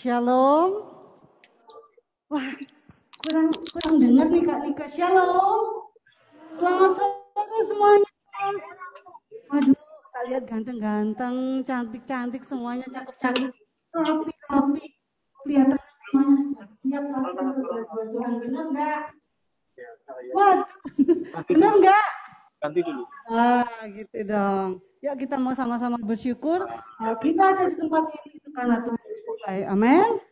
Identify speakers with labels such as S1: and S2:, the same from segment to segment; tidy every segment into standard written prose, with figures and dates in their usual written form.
S1: Shalom. Wah, kurang dengar nih Kak Nika. Shalom. Selamat sore semuanya. Aduh, kita lihat ganteng-ganteng, cantik-cantik semuanya, cakep-cakep, rapi-rapi. Kelihatannya semuanya sudah siap pasti Tuhan. Benar nggak? Waduh, benar nggak?
S2: Ganti dulu.
S1: Gitu dong. Yuk kita mau sama-sama bersyukur. Kita ada di tempat ini itu karena Tuhan. Amin.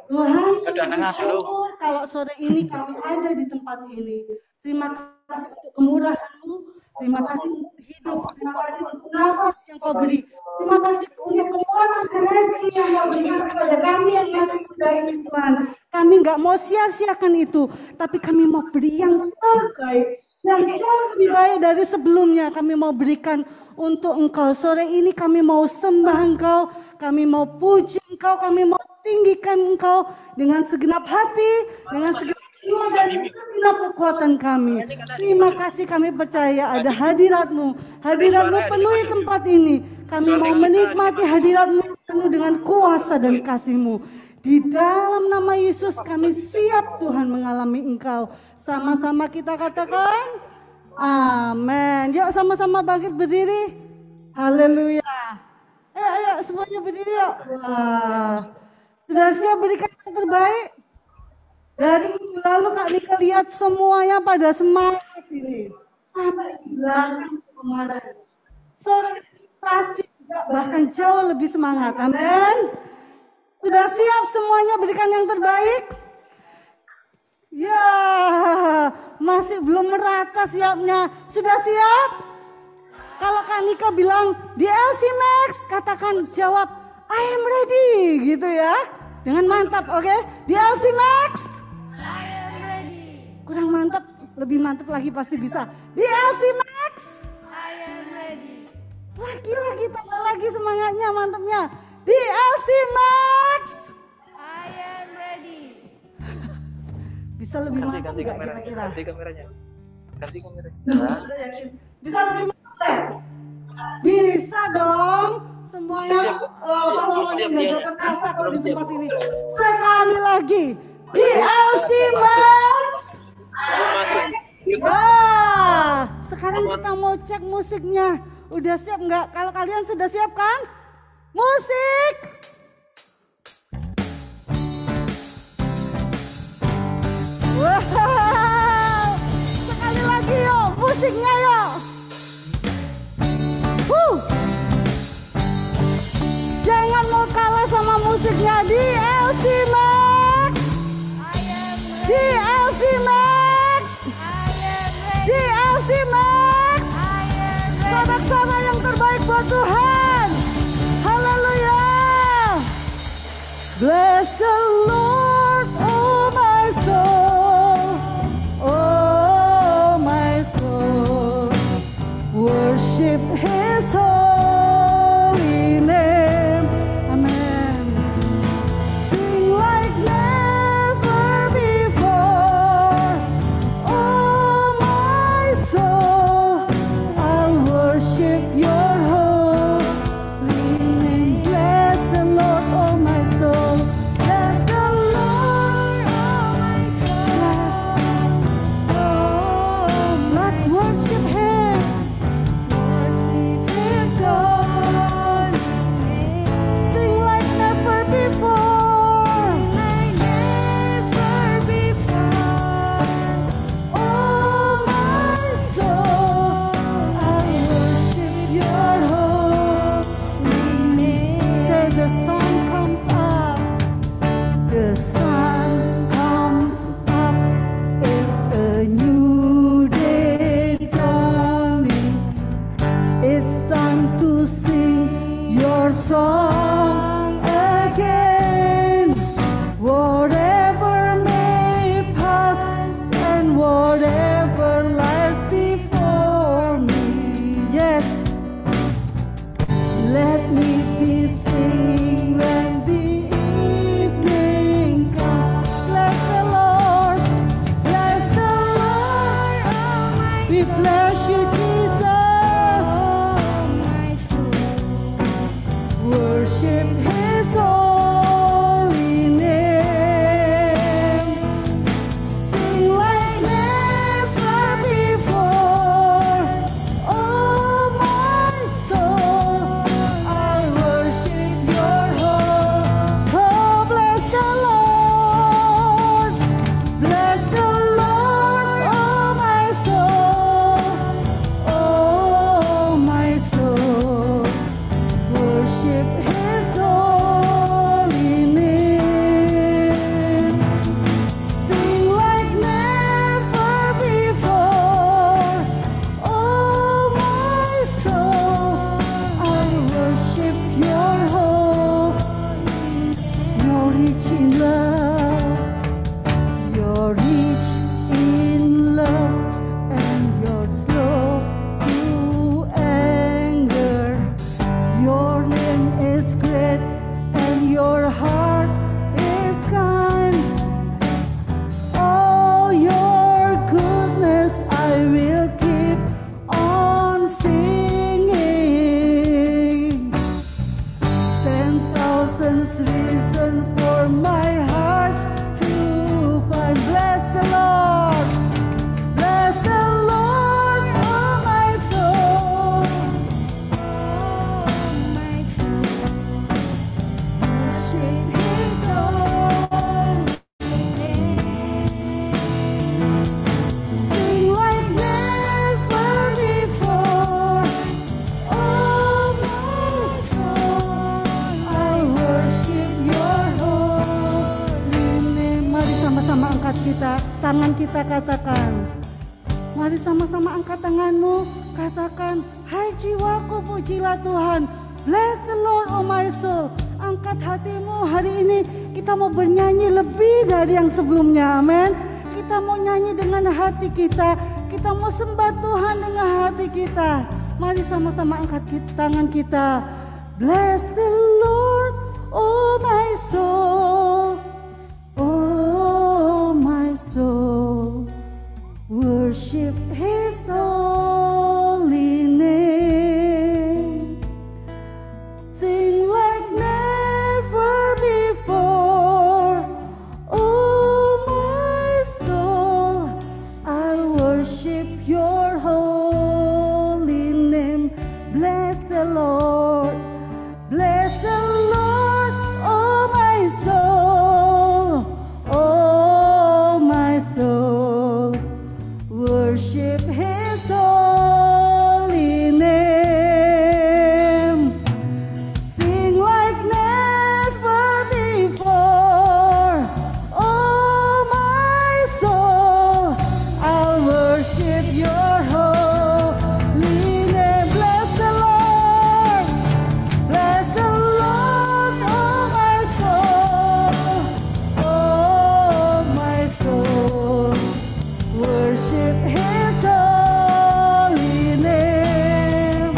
S1: Tuhan, bersyukur kalau sore ini kami ada di tempat ini. Terima kasih untuk kemurahan-Mu, terima kasih untuk hidup, terima kasih untuk nafas yang Kau beri. Terima kasih untuk kekuatan energi yang Kau berikan kepada kami yang masih muda ini Tuhan. Kami nggak mau sia-siakan itu, tapi kami mau beri yang terbaik, yang jauh lebih baik dari sebelumnya. Kami mau berikan untuk Engkau. Sore ini kami mau sembah Engkau, kami mau puji Engkau, kami mau tinggikan Engkau dengan segenap hati, dengan segenap jiwa dan segenap kekuatan kami. Terima kasih, kami percaya ada hadirat-Mu. Hadirat-Mu penuhi tempat ini. Kami mau menikmati hadirat-Mu penuh dengan kuasa dan kasih-Mu. Di dalam nama Yesus kami siap Tuhan mengalami Engkau. Sama-sama kita katakan amin. Yuk sama-sama bangkit berdiri. Haleluya. Ayo semuanya berdiri yuk. Wah. Sudah siap berikan yang terbaik? Dari minggu lalu Kak Nika lihat semuanya pada semangat ini. Sampai belakang kemarin. Sore pasti juga bahkan jauh lebih semangat. Amin. Sudah siap semuanya berikan yang terbaik? Ya, masih belum merata siapnya. Sudah siap? Kalau Kak Nika bilang di LC Max, katakan jawab I am ready gitu ya. Dengan mantap, oke? Di LC Max,
S3: I am ready.
S1: kurang mantap, lebih mantap lagi pasti bisa. Di LC Max,
S3: I am ready.
S1: lagi tambah lagi semangatnya, mantapnya. Di LC Max,
S3: I am ready.
S1: bisa lebih mantap nggak kira-kira?
S2: Ganti kameranya. Ganti kameranya.
S1: Bisa lebih mantap? Bisa dong. Semuanya pahlawan yang gagah perkasa kalau di tempat ini. Sekali lagi di LC Max. Wah, sekarang kita mau cek musiknya. Udah siap nggak? Kalau kalian sudah siap kan? Musik. Wow, sekali lagi yuk, musiknya yuk. Jangan mau kalah sama musiknya di LC Max. Di LC Max. Di LC Max. Sorak-sorak yang terbaik buat Tuhan. Haleluya. Bless the Lord, oh my soul. Oh my soul. Worship His holy name. Amen. Sing like never before. Oh my soul, I'll worship your holy name. Bless the Lord, oh my soul. Bless the Lord, oh my soul. Oh, let's worship Him. Worship His holy name. Sing like never before. Never before. Oh my soul, I worship your holy name. Say the sun comes up. The sun comes up. It's a new day dawning. It's time to sing your song again. Whatever may pass and whatever lies before me. Yes, let me be singing when the evening comes. Bless the Lord, bless the Lord. We bless you, Jesus. Worship His holy kita katakan. Mari sama-sama angkat tanganmu, katakan, hai jiwaku pujilah Tuhan. Bless the Lord oh my soul. Angkat hatimu hari ini, kita mau bernyanyi lebih dari yang sebelumnya, amin. Kita mau nyanyi dengan hati kita mau sembah Tuhan dengan hati kita. Mari sama-sama angkat tangan kita. Bless the Lord oh my soul, oh my soul. Worship His holy name. Sing like never before. Oh my soul, I worship your holy name. Bless the Lord. Bless the Lord, oh my soul. Oh my soul. Worship His holy name. Sing like never before. Oh my soul, I'll worship your holy name. Bless the Lord. Bless the Lord, oh my soul. Oh my soul. Worship His holy name.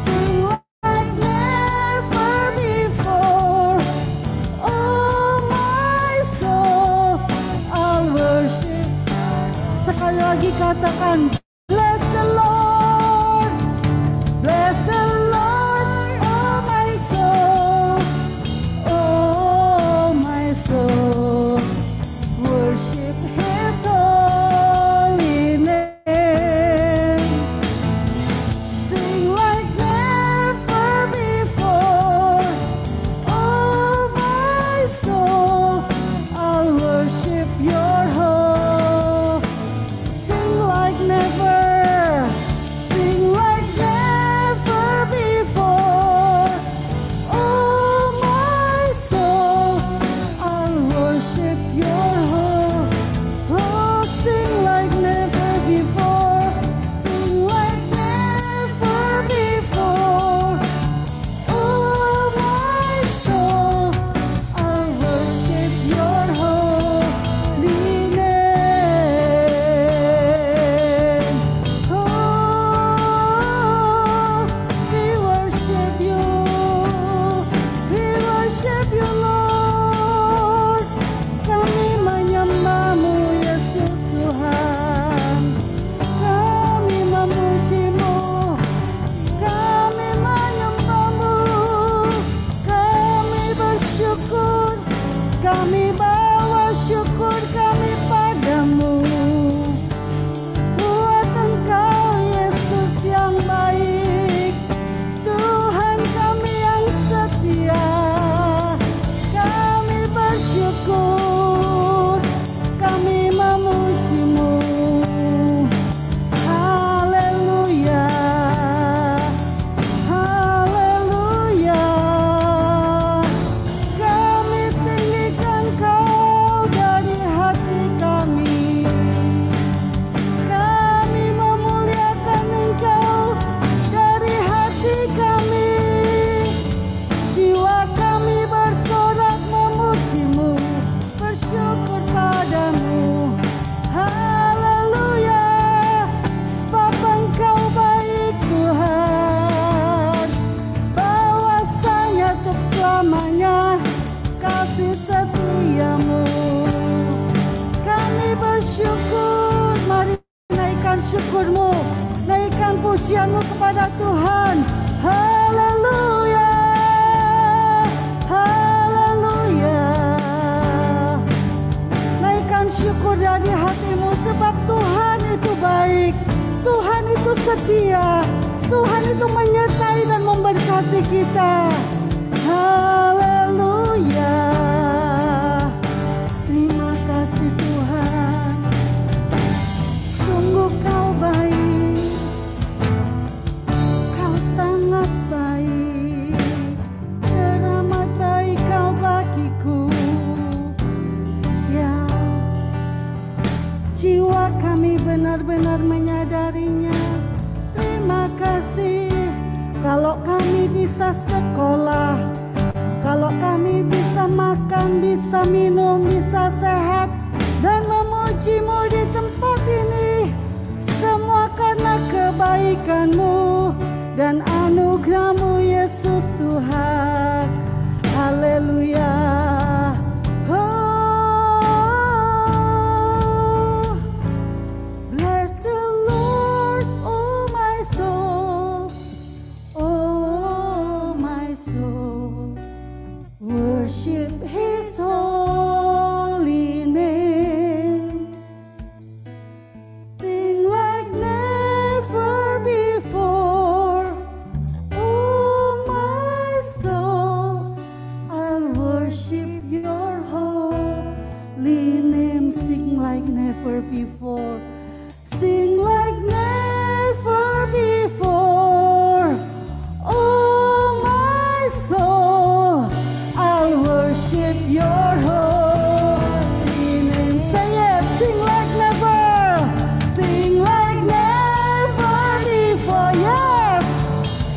S1: Sing like never before. Oh my soul, I'll worship. Sekali lagi katakan, bless the Lord. Bless the Lord, oh my soul. Oh my soul. Worship His holy name. Sing like never before. Oh my soul, I'll worship your whole. Sing like never. Sing like never before. Oh my soul, I'll worship your whole. Oh, sing like never before. Sing like never before. Oh my soul, I'll worship your holy name. Oh, we worship you. We worship you, Lord. Kami menyembahmu, Yesus Tuhan. Kami memujimu. Kami menyembahmu. Kami bersyukur. Kami bawa syukur kami padamu. Buat Engkau Yesus yang baik, Tuhan kami yang setia. Kami bersyukur, kami memujimu. Haleluya, haleluya. Kami tinggikan Kau dari hati kami. Kami memuliakan Engkau dari hati kami. Jiwa kami bersorak memujimu, bersyukur padamu. Haleluya, sebab Engkau baik Tuhan. Bahwasanya untuk selamanya kasih setiamu. Kami bersyukur, mari naikkan syukurmu, naikkan pujianmu kepada Tuhan. Haleluya, haleluya. Naikkan syukur dari hatimu, sebab Tuhan itu baik, Tuhan itu setia, Tuhan itu menyertai dan memberkati kita. Haleluya. Terima kasih Tuhan. Sungguh Kau baik. Kau sangat baik. Teramat baik Kau bagiku. Ya, jiwa kami benar-benar menyadarinya. Terima kasih kalau kami bisa sekolah, kalau kami bisa makan, bisa minum, bisa sehat dan memuji-Mu di tempat ini. Semua karena kebaikan-Mu dan anugerah-Mu Yesus Tuhan. Haleluya. Oh, bless the Lord, oh my soul. Oh my soul, worship His holy name. Sing like never before. Oh my soul, I'll worship your holy name. Sing like never before. Sing like never before. Oh my soul, I'll worship your holy name. Say it, sing like never. Sing like never before. Yes.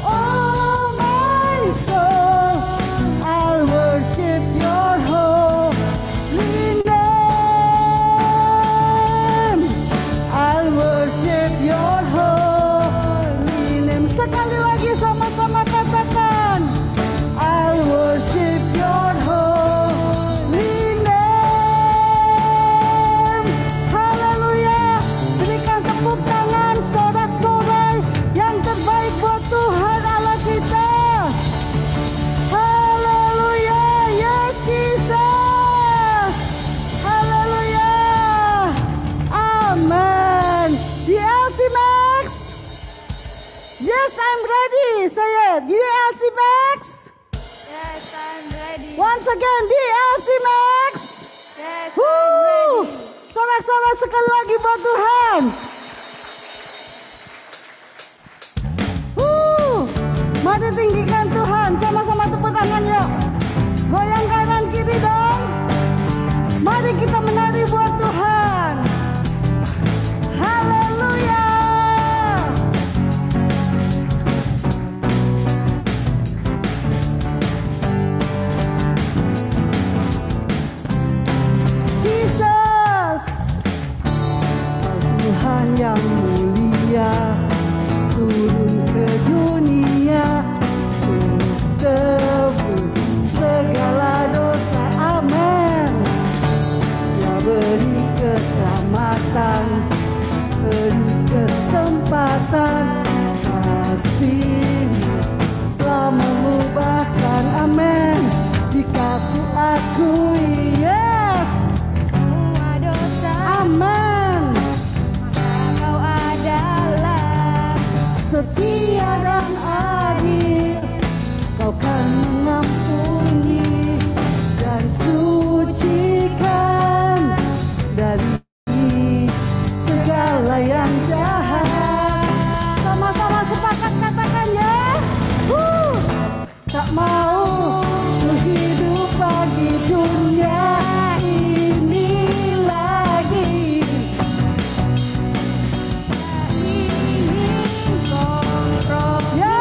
S1: Oh my soul, I'll worship your holy name. I'll worship your holy name. Sekali lagi sama-sama katakan, I'll worship your holy name. Haleluya. Berikan tepuk tangan sorak-sorai yang terbaik buat Tuhan Allah kita. Haleluya, yes Jesus. Haleluya. Amen. DLC Max. Yes, I'm ready. Say it. DLC Max.
S3: Yes, I'm ready.
S1: Once again, DLC Max.
S3: Yes, I'm
S1: Woo!
S3: ready.
S1: Sorak-sorak sekali lagi buat Tuhan. Mari tinggikan Tuhan. Sama-sama tepuk tangan yuk. Goyang kanan kiri dong. Mari kita menari buat Tuhan. Haleluya. Jesus, Tuhan yang mulia, turun ke dunia untuk tebus segala dosa. Amin. Dia beri keselamatan, beri kesempatan, kasih telah mengubahkan. Amin. Jika ku akui, yes.
S3: Semua dosa,
S1: Amin.
S3: Kau adalah
S1: Setia dan adil, Kau kan mengampuni dan sucikan dari segala yang jahat. Sama-sama sepakat katakan ya. Tak mau ku hidup bagi dunia ini lagi.
S3: ingin kompromi.
S1: Ya,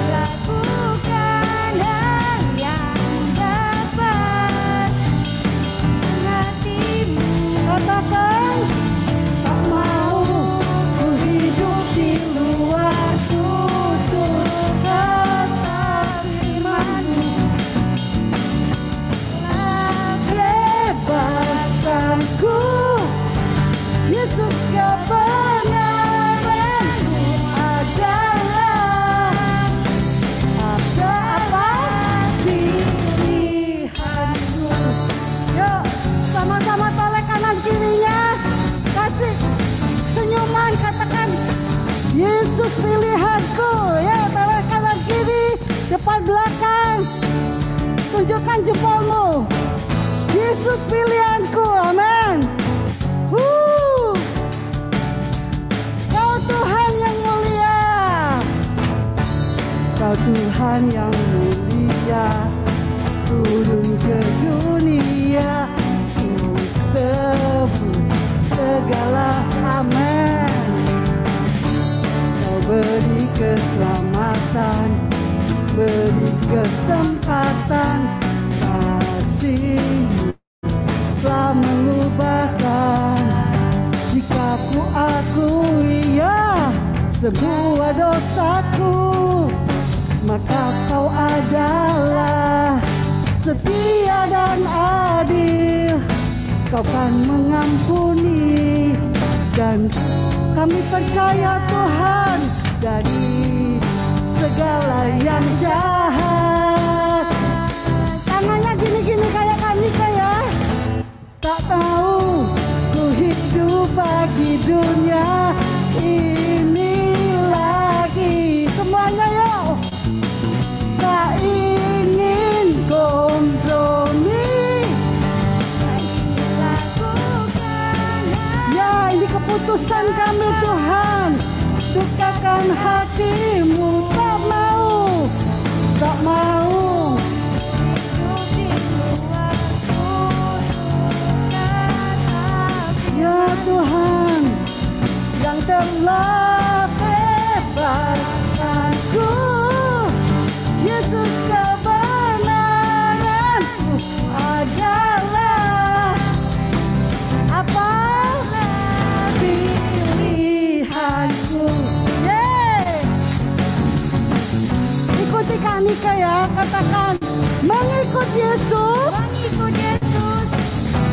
S3: Lakukan hal yang dapat hatimu.
S1: katakan tak mau ku hidup di luar tutur kata firman-Mu. Bebaskanku, Yesus, kebenaran-Mu adalah apa pilihanku. Yuk, sama-sama tolek kanan kirinya. Kasih senyuman, katakan Yesus pilihanku. Ya, tolek kanan kiri, depan belakang. Tunjukkan jempolmu. Yesus pilihanku. Amin. Kau Tuhan yang mulia. Kau Tuhan yang mulia, turun ke dunia untuk beri keselamatan, beri kesempatan. Kasih telah mengubahkan. Jika ku akui ya sebuah dosaku, maka kau adalah setia dan adil. Kau kan mengampuni, dan kami percaya Tuhan dari segala yang jahat. Tangannya gini-gini kayak kami ya. Tak tahu ku hidup bagi dunia ini lagi. Semuanya yuk. Tak ingin kompromi, ya ini keputusan kami Tuhan. Dukakan hatimu, tak mau, tak mau. Ya Tuhan yang telah bebaskanku, Yesus kebenaranku adalah apa? Pilihanku. Ikuti Kanika ya, katakan mengikut Yesus.
S3: Mengikut Yesus,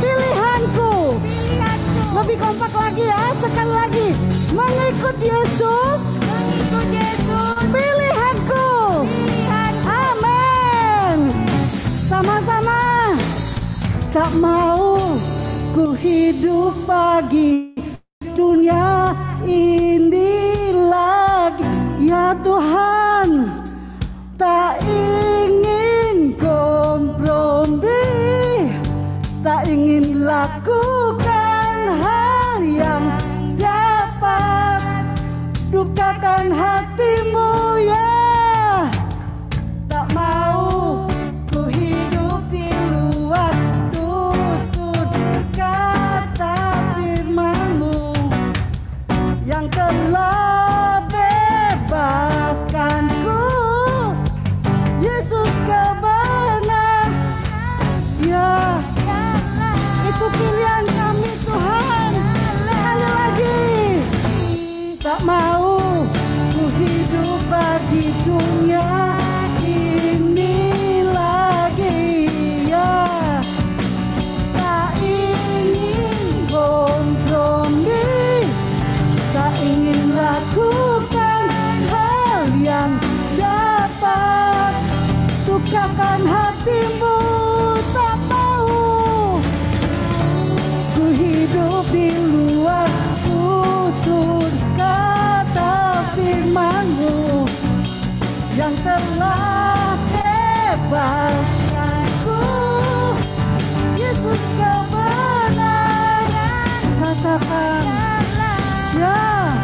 S1: Pilihanku. Lebih kompak lagi ya, sekali lagi. Mengikut Yesus.
S3: mengikut Yesus,
S1: Pilihanku.
S3: pilihanku.
S1: Amin. Sama-sama. Tak mau ku hidup bagi dunia ini lagi. Ya Tuhan, tak ingin kompromi, tak ingin lakukan hal yang dapat dukakan hatimu ya. Tak mau ku hidup di luar tutur kata firman-Mu yang telah bebaskanku. Yesus kebenaran ya. Itu pilihan kami Tuhan. Sekali lagi. Tak mau ku hidup bagi dunia ini lagi ya. Tak ingin kompromi, tak ingin lakukan hal yang dapat dukakan hatimu. Tak mau ku hidup di luar tutur kata firman-Mu yang telah bebaskanku. Yesus kebenaran, katakan ya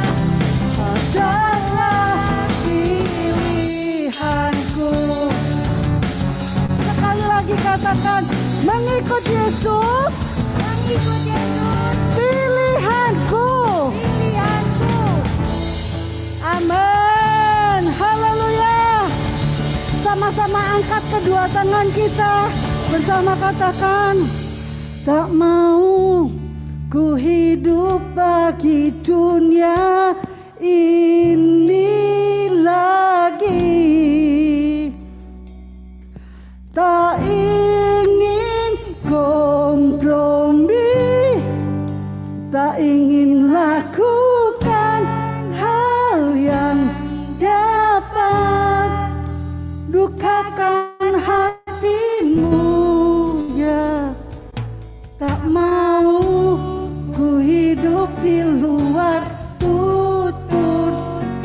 S1: adalah pilihanku. Sekali lagi katakan mengikut Yesus.
S3: Mengikut Yesus,
S1: Pilihanku.
S3: pilihanku.
S1: Amin. Haleluya. Sama-sama angkat kedua tangan kita. Bersama katakan, tak mau ku hidup bagi dunia ini lagi. Tak ingin kompromi, tak ingin lakukan hal yang dapat dukakan hatimu ya. Tak mau ku hidup di luar tutur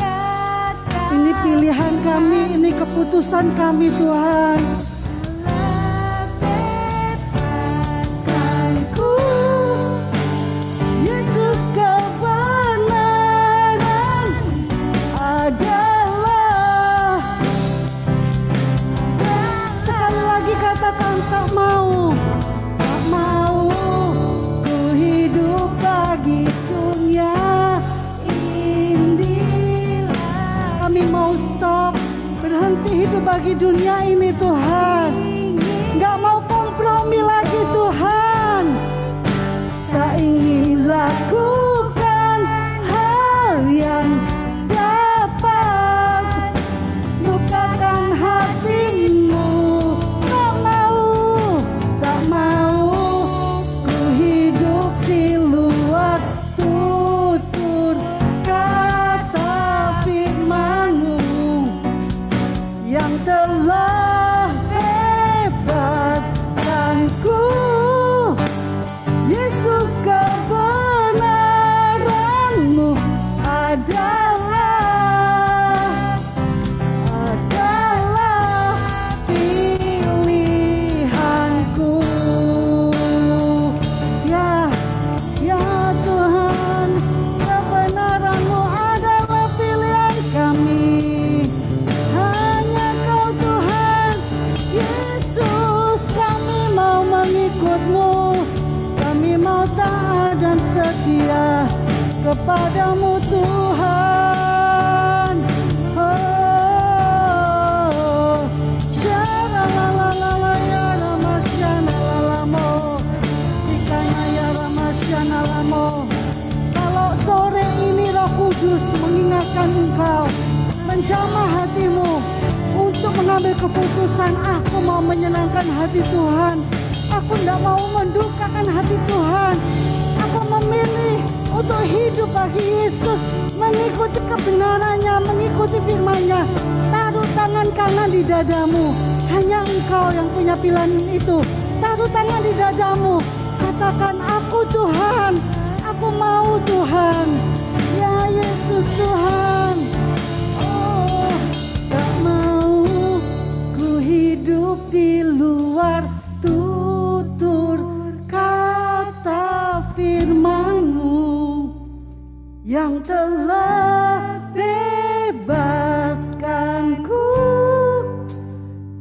S1: kata. Ini pilihan kami, ini keputusan kami Tuhan. Bebaskanku, Yesus kebenaran adalah. Sekali lagi katakan tak mau, tak mau ku hidup bagi dunia ini lagi. bagi dunia ini Tuhan. Gak mau kompromi lagi Tuhan. Tak ingin lakukan hal yang dapat lukakan hatimu. Tak mau ku hidup di luar tutur kata firman-Mu yang telah bebaskanku. Yesus, kebenaran-Mu adalah pilihanku. Ya Tuhan, kebenaran-Mu adalah pilihan kami. Hanya Kau Tuhan, Yesus, kami mau mengikut-Mu. Kami mau taat dan setia kepadamu Tuhan. Oh, syaralalala ya ramasyanalamo, sikana ya ramasyanalamo. Kalau sore ini Roh Kudus mengingatkan engkau, menjamah hatimu untuk mengambil keputusan, aku mau menyenangkan hati Tuhan. Aku tidak mau mendukakan hati Tuhan. Aku memilih untuk hidup bagi Yesus, mengikuti kebenarannya, mengikuti firman-Nya. Taruh tangan kanan di dadamu. Hanya Engkau yang punya pilihan itu. Taruh tangan di dadamu. Katakan, aku Tuhan. Aku mau Tuhan. Ya Yesus Tuhan. Oh, tak mau ku hidup di luar tutur kata firman-Mu yang telah bebaskanku.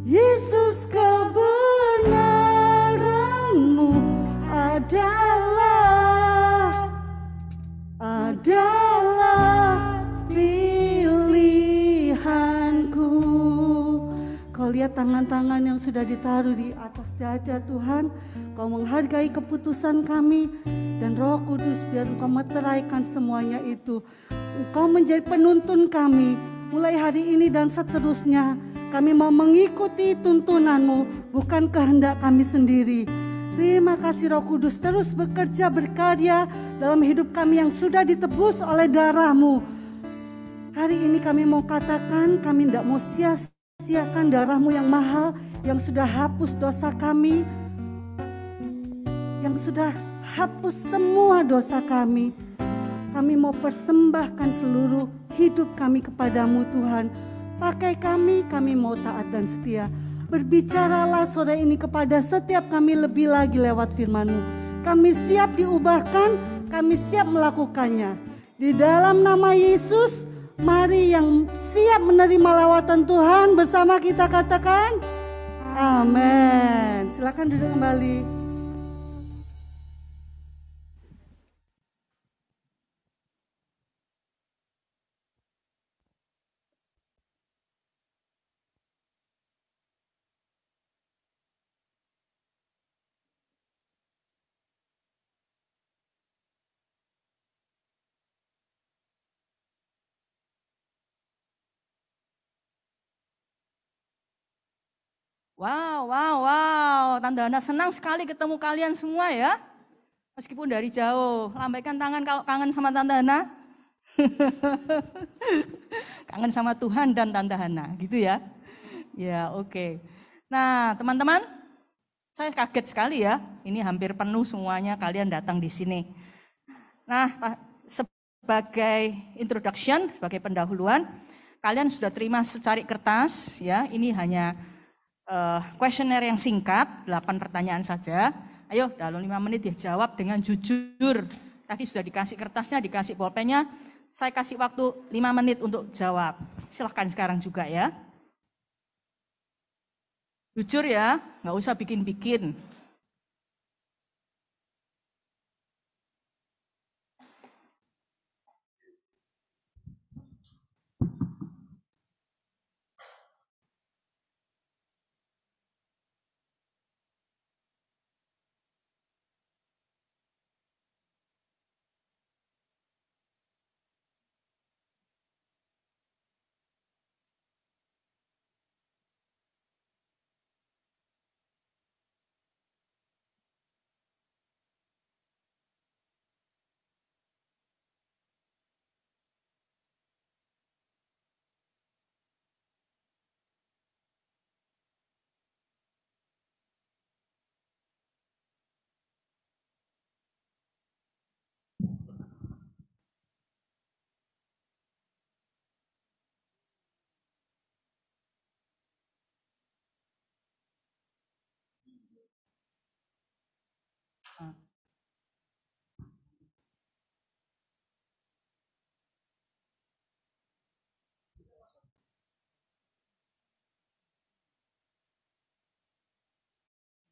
S1: Yesus, kebenaran-Mu adalah pilihanku. Kau lihat tangan-tangan yang sudah ditaruh di atas dada Tuhan. Kau menghargai keputusan kami. Dan Roh Kudus, biar Engkau meteraikan semuanya itu. Engkau menjadi penuntun kami. Mulai hari ini dan seterusnya. Kami mau mengikuti tuntunan-Mu, bukan kehendak kami sendiri. Terima kasih Roh Kudus, terus bekerja berkarya dalam hidup kami yang sudah ditebus oleh darah-Mu. Hari ini kami mau katakan, kami tidak mau sia-siakan darah-Mu yang mahal, yang sudah hapus dosa kami, yang sudah hapus semua dosa kami. Kami mau persembahkan seluruh hidup kami kepadamu Tuhan. Pakai kami mau taat dan setia. Berbicaralah sore ini kepada setiap kami lebih lagi lewat firman-Mu. Kami siap diubahkan, kami siap melakukannya. Di dalam nama Yesus, mari yang siap menerima lawatan Tuhan bersama kita katakan, amin. Silakan duduk kembali.
S4: Wow. Tante Hana senang sekali ketemu kalian semua ya. Meskipun dari jauh. Lambaikan tangan kalau kangen sama Tante Hana. Kangen sama Tuhan dan Tante Hana gitu ya. Ya oke. Nah teman-teman, saya kaget sekali ya. Ini hampir penuh semuanya kalian datang di sini. Nah sebagai introduction, sebagai pendahuluan, kalian sudah terima secari kertas ya. Ini hanya kuesioner yang singkat, 8 pertanyaan saja. Ayo dalam 5 menit dia jawab dengan jujur. Tadi sudah dikasih kertasnya, dikasih pulpennya. Saya kasih waktu 5 menit untuk jawab. Silahkan sekarang juga ya. Jujur ya, nggak usah bikin-bikin.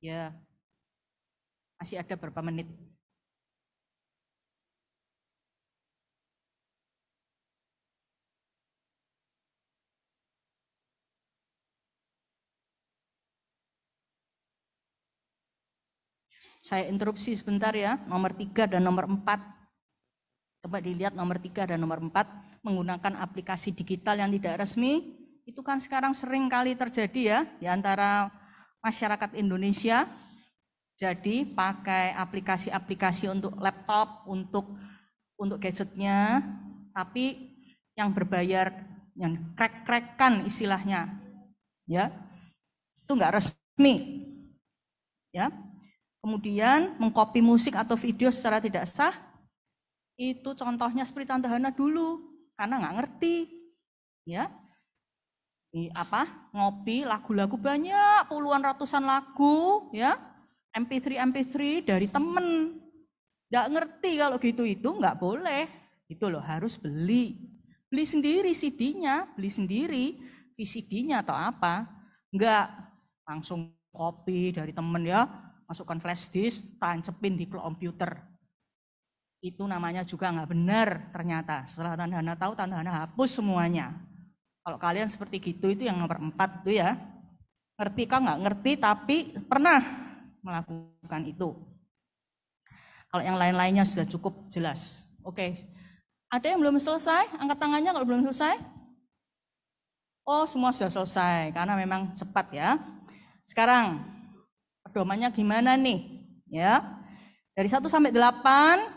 S4: Ya, masih ada berapa menit? Saya interupsi sebentar ya, nomor 3 dan nomor 4. Coba dilihat nomor 3 dan nomor 4, menggunakan aplikasi digital yang tidak resmi. Itu kan sekarang sering kali terjadi ya, di antara masyarakat Indonesia. Jadi pakai aplikasi-aplikasi untuk laptop, untuk gadgetnya, tapi yang berbayar, yang crack-crackan istilahnya. Ya, itu enggak resmi. Ya. Kemudian mengcopy musik atau video secara tidak sah, itu contohnya seperti Tante Hana dulu, karena nggak ngerti, ya, ngopi lagu-lagu banyak, puluhan ratusan lagu, ya, MP3 dari temen, nggak ngerti kalau gitu itu nggak boleh, itu loh harus beli sendiri CD-nya, beli sendiri VCD-nya atau apa, nggak langsung copy dari temen ya. Masukkan flash disk, tancepin di komputer. Itu namanya juga nggak benar ternyata. Setelah Tante Hana tahu, Tante Hana hapus semuanya. Kalau kalian seperti gitu, itu yang nomor 4 tuh ya. Ngerti kan nggak ngerti, tapi pernah melakukan itu. Kalau yang lain-lainnya sudah cukup jelas. Oke, ada yang belum selesai? Angkat tangannya kalau belum selesai. Oh, semua sudah selesai, karena memang cepat ya. Sekarang, pedomannya gimana nih? Ya. Dari 1 sampai 8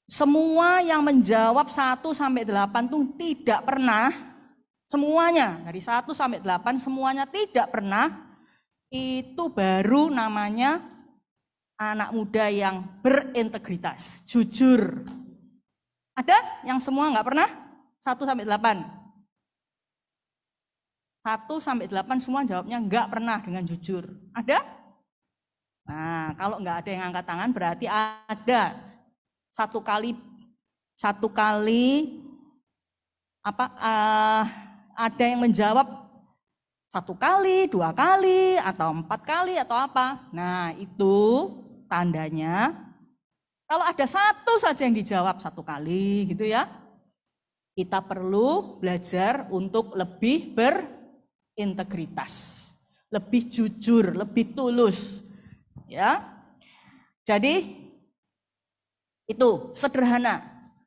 S4: semua yang menjawab 1 sampai 8 tuh tidak pernah, semuanya dari 1 sampai 8 semuanya tidak pernah, itu baru namanya anak muda yang berintegritas, jujur. Ada yang semua nggak pernah? 1 sampai 8. 1 sampai 8 semua jawabnya enggak pernah dengan jujur. Ada? Nah, kalau enggak ada yang angkat tangan berarti ada satu kali ada yang menjawab 1 kali, 2 kali, atau 4 kali atau apa. Nah, itu tandanya kalau ada 1 saja yang dijawab 1 kali gitu ya. Kita perlu belajar untuk lebih berintegritas, lebih jujur, lebih tulus, ya. Jadi itu sederhana.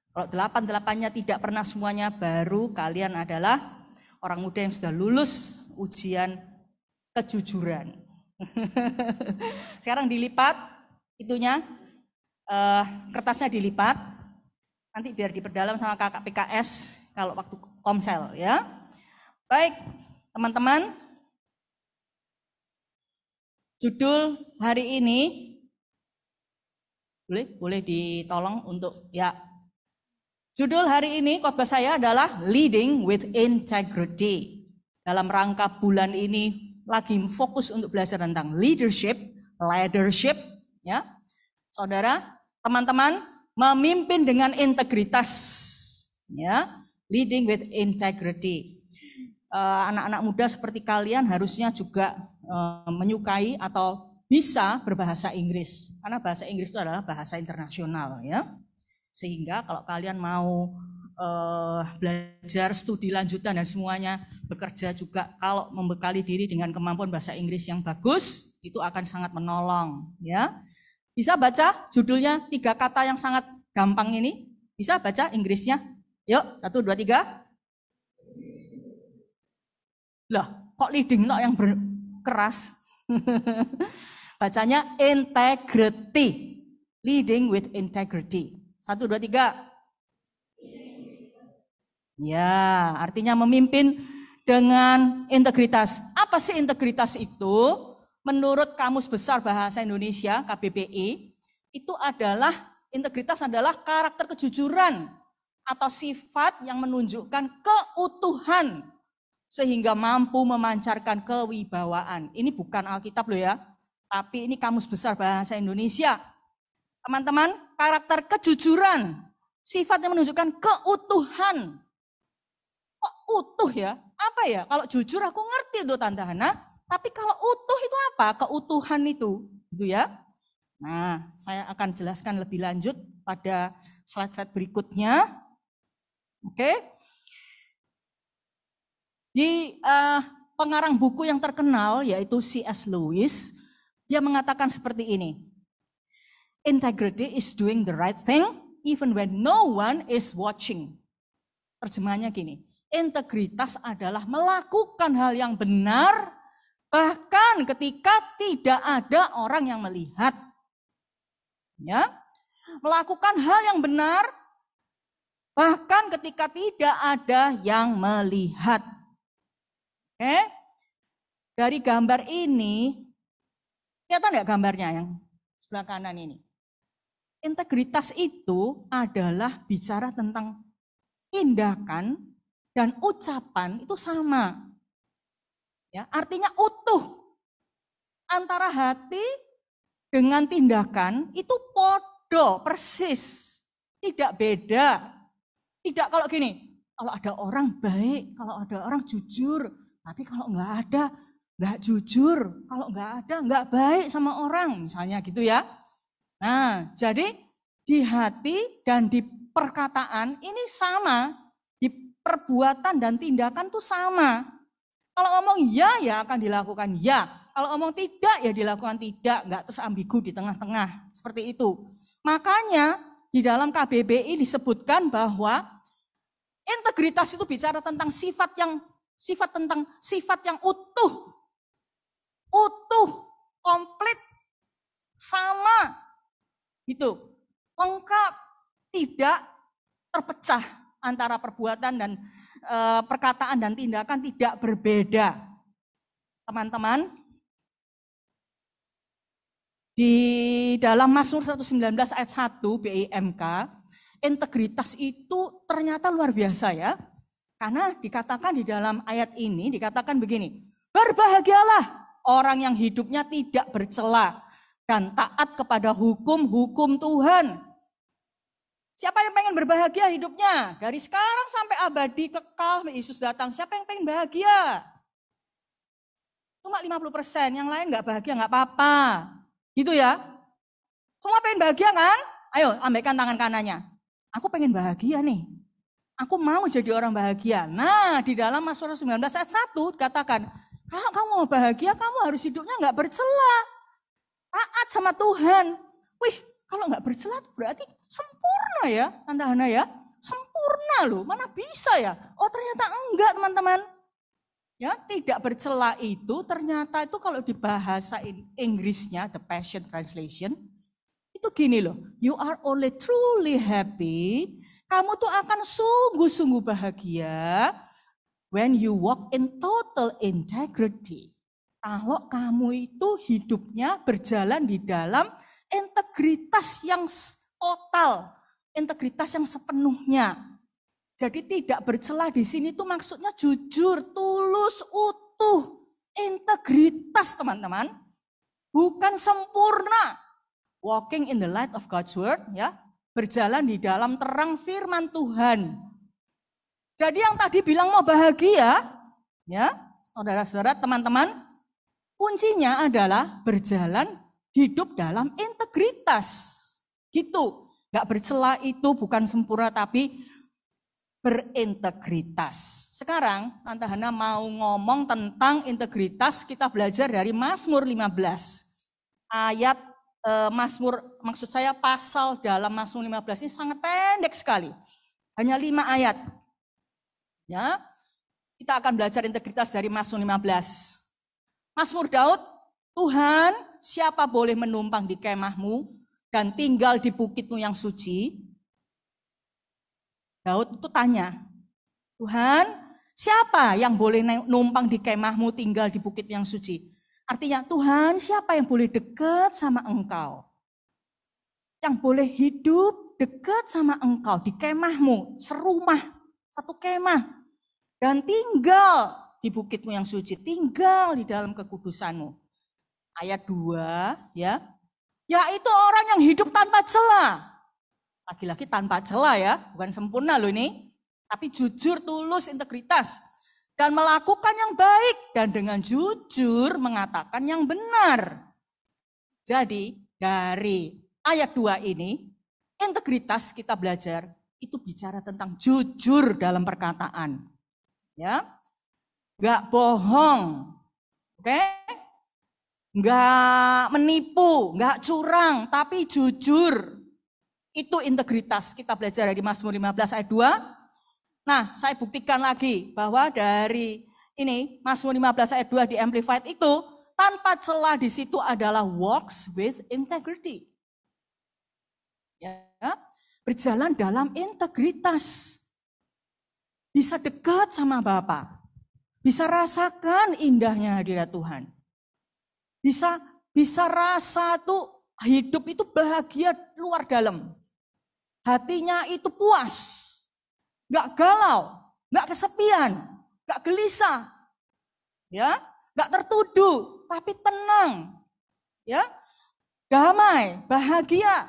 S4: Kalau 8-8-nya tidak pernah semuanya, baru kalian adalah orang muda yang sudah lulus ujian kejujuran. Sekarang dilipat itunya, kertasnya dilipat. Nanti biar diperdalam sama kakak PKS kalau waktu komsel ya. Baik. Teman-teman, judul hari ini boleh ditolong untuk ya. Judul hari ini khotbah saya adalah Leading with Integrity. Dalam rangka bulan ini lagi fokus untuk belajar tentang leadership ya. Saudara, teman-teman, memimpin dengan integritas ya. Leading with Integrity. Anak-anak muda seperti kalian harusnya juga menyukai atau bisa berbahasa Inggris. Karena bahasa Inggris itu adalah bahasa internasional ya. Sehingga kalau kalian mau belajar studi lanjutan dan semuanya, bekerja juga, kalau membekali diri dengan kemampuan bahasa Inggris yang bagus, itu akan sangat menolong ya. Bisa baca judulnya 3 kata yang sangat gampang ini? Bisa baca Inggrisnya? Yuk, 1, 2, 3. Lah, kok leading lo yang keras? Bacanya integrity. Leading with integrity. 1, 2, 3. Ya, artinya memimpin dengan integritas. Apa sih integritas itu? Menurut Kamus Besar Bahasa Indonesia, KBBI, itu adalah, integritas adalah karakter kejujuran atau sifat yang menunjukkan keutuhan sehingga mampu memancarkan kewibawaan. Ini bukan Alkitab loh ya, tapi ini Kamus Besar Bahasa Indonesia. Teman-teman, karakter kejujuran, sifat yang menunjukkan keutuhan. Kok utuh ya? Apa ya? Kalau jujur aku ngerti itu Tante Hana, tapi kalau utuh itu apa? Keutuhan itu, gitu ya. Nah, saya akan jelaskan lebih lanjut pada slide-slide berikutnya. Oke. Di pengarang buku yang terkenal yaitu C.S. Lewis, dia mengatakan seperti ini. Integrity is doing the right thing even when no one is watching. Terjemahannya gini, integritas adalah melakukan hal yang benar bahkan ketika tidak ada orang yang melihat. Ya, melakukan hal yang benar bahkan ketika tidak ada yang melihat. Oke, dari gambar ini, kelihatan nggak gambarnya yang sebelah kanan ini? Integritas itu adalah bicara tentang tindakan dan ucapan itu sama. Ya, artinya utuh. Antara hati dengan tindakan itu podo, persis. Tidak beda. Tidak kalau gini, kalau ada orang baik, kalau ada orang jujur. Tapi kalau nggak ada, nggak jujur. Kalau nggak ada, nggak baik sama orang. Misalnya gitu ya. Nah, jadi di hati dan di perkataan ini sama. Di perbuatan dan tindakan itu sama. Kalau ngomong ya, ya akan dilakukan ya. Kalau ngomong tidak, ya dilakukan tidak. Nggak terus ambigu di tengah-tengah. Seperti itu. Makanya di dalam KBBI disebutkan bahwa integritas itu bicara tentang sifat yang utuh. Utuh, komplit, sama. Gitu. Lengkap, tidak terpecah antara perbuatan dan perkataan dan tindakan tidak berbeda. Teman-teman, di dalam Mazmur 119 ayat 1 BIMK, integritas itu ternyata luar biasa ya. Karena dikatakan di dalam ayat ini, dikatakan begini, berbahagialah orang yang hidupnya tidak bercela dan taat kepada hukum-hukum Tuhan. Siapa yang pengen berbahagia hidupnya? Dari sekarang sampai abadi, kekal, Yesus datang. Siapa yang pengen bahagia? Cuma 50%, yang lain gak bahagia gak apa-apa. Gitu ya. Semua pengen bahagia kan? Ayo ambaikan tangan kanannya. Aku pengen bahagia nih. Aku mau jadi orang bahagia. Nah, di dalam Mazmur 19 ayat 1 dikatakan, kalau kamu mau bahagia, kamu harus hidupnya gak bercela. Taat sama Tuhan. Wih, kalau gak bercela berarti sempurna ya, Tante Hana ya. Sempurna loh, mana bisa ya? Oh ternyata enggak teman-teman. Ya, tidak bercela itu ternyata itu kalau di bahasa Inggrisnya, the Passion Translation, itu gini loh. You are only truly happy. Kamu tuh akan sungguh-sungguh bahagia when you walk in total integrity. Kalau kamu itu hidupnya berjalan di dalam integritas yang total, integritas yang sepenuhnya. Jadi tidak bercela di sini tuh maksudnya jujur, tulus, utuh, integritas teman-teman. Bukan sempurna. Walking in the light of God's word ya. Berjalan di dalam terang firman Tuhan. Jadi yang tadi bilang mau bahagia, ya, saudara-saudara, teman-teman, kuncinya adalah berjalan hidup dalam integritas. Gitu. Gak bercela itu bukan sempurna tapi berintegritas. Sekarang Tante Hana mau ngomong tentang integritas, kita belajar dari Mazmur 15. Ayat Mazmur, maksud saya pasal dalam Mazmur 15 ini sangat pendek sekali. Hanya 5 ayat. Ya, kita akan belajar integritas dari Mazmur 15. Mazmur Daud, Tuhan, siapa boleh menumpang di kemahmu dan tinggal di bukitmu yang suci? Daud itu tanya, Tuhan, siapa yang boleh numpang di kemahmu tinggal di bukit yang suci? Artinya, Tuhan, siapa yang boleh dekat sama Engkau? Yang boleh hidup dekat sama Engkau di kemahmu, serumah, satu kemah. Dan tinggal di bukitmu yang suci, tinggal di dalam kekudusanmu. Ayat 2, ya. Yaitu orang yang hidup tanpa cela. Lagi-lagi tanpa cela ya, bukan sempurna loh ini. Tapi jujur, tulus, integritas. dan melakukan yang baik dan dengan jujur mengatakan yang benar. Jadi dari ayat 2 ini, integritas kita belajar itu bicara tentang jujur dalam perkataan. Ya, nggak bohong, oke? Nggak menipu, nggak curang, tapi jujur. Itu integritas. Kita belajar dari Mazmur 15 ayat 2. Nah, saya buktikan lagi bahwa dari ini Mazmur 15 ayat 2 di Amplified itu tanpa celah di situ adalah walks with integrity. Ya, berjalan dalam integritas. Bisa dekat sama Bapa. Bisa rasakan indahnya hadirat Tuhan. Bisa rasa tuh hidup itu bahagia luar dalam. Hatinya itu puas. Gak galau, gak kesepian, gak gelisah. Ya, gak tertuduh, tapi tenang. Ya, damai, bahagia.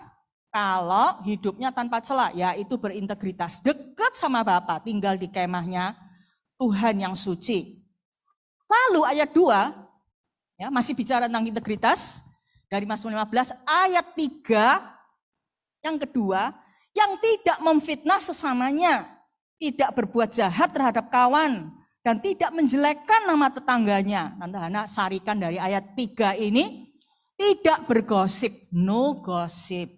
S4: Kalau hidupnya tanpa celah, yaitu berintegritas, dekat sama Bapa, tinggal di kemahnya Tuhan yang suci. Lalu ayat 2, ya, masih bicara tentang integritas, dari Mazmur 15 ayat 3, yang kedua, yang tidak memfitnah sesamanya, tidak berbuat jahat terhadap kawan, dan tidak menjelekkan nama tetangganya. Tante Hana sarikan dari ayat 3 ini, tidak bergosip, no gossip.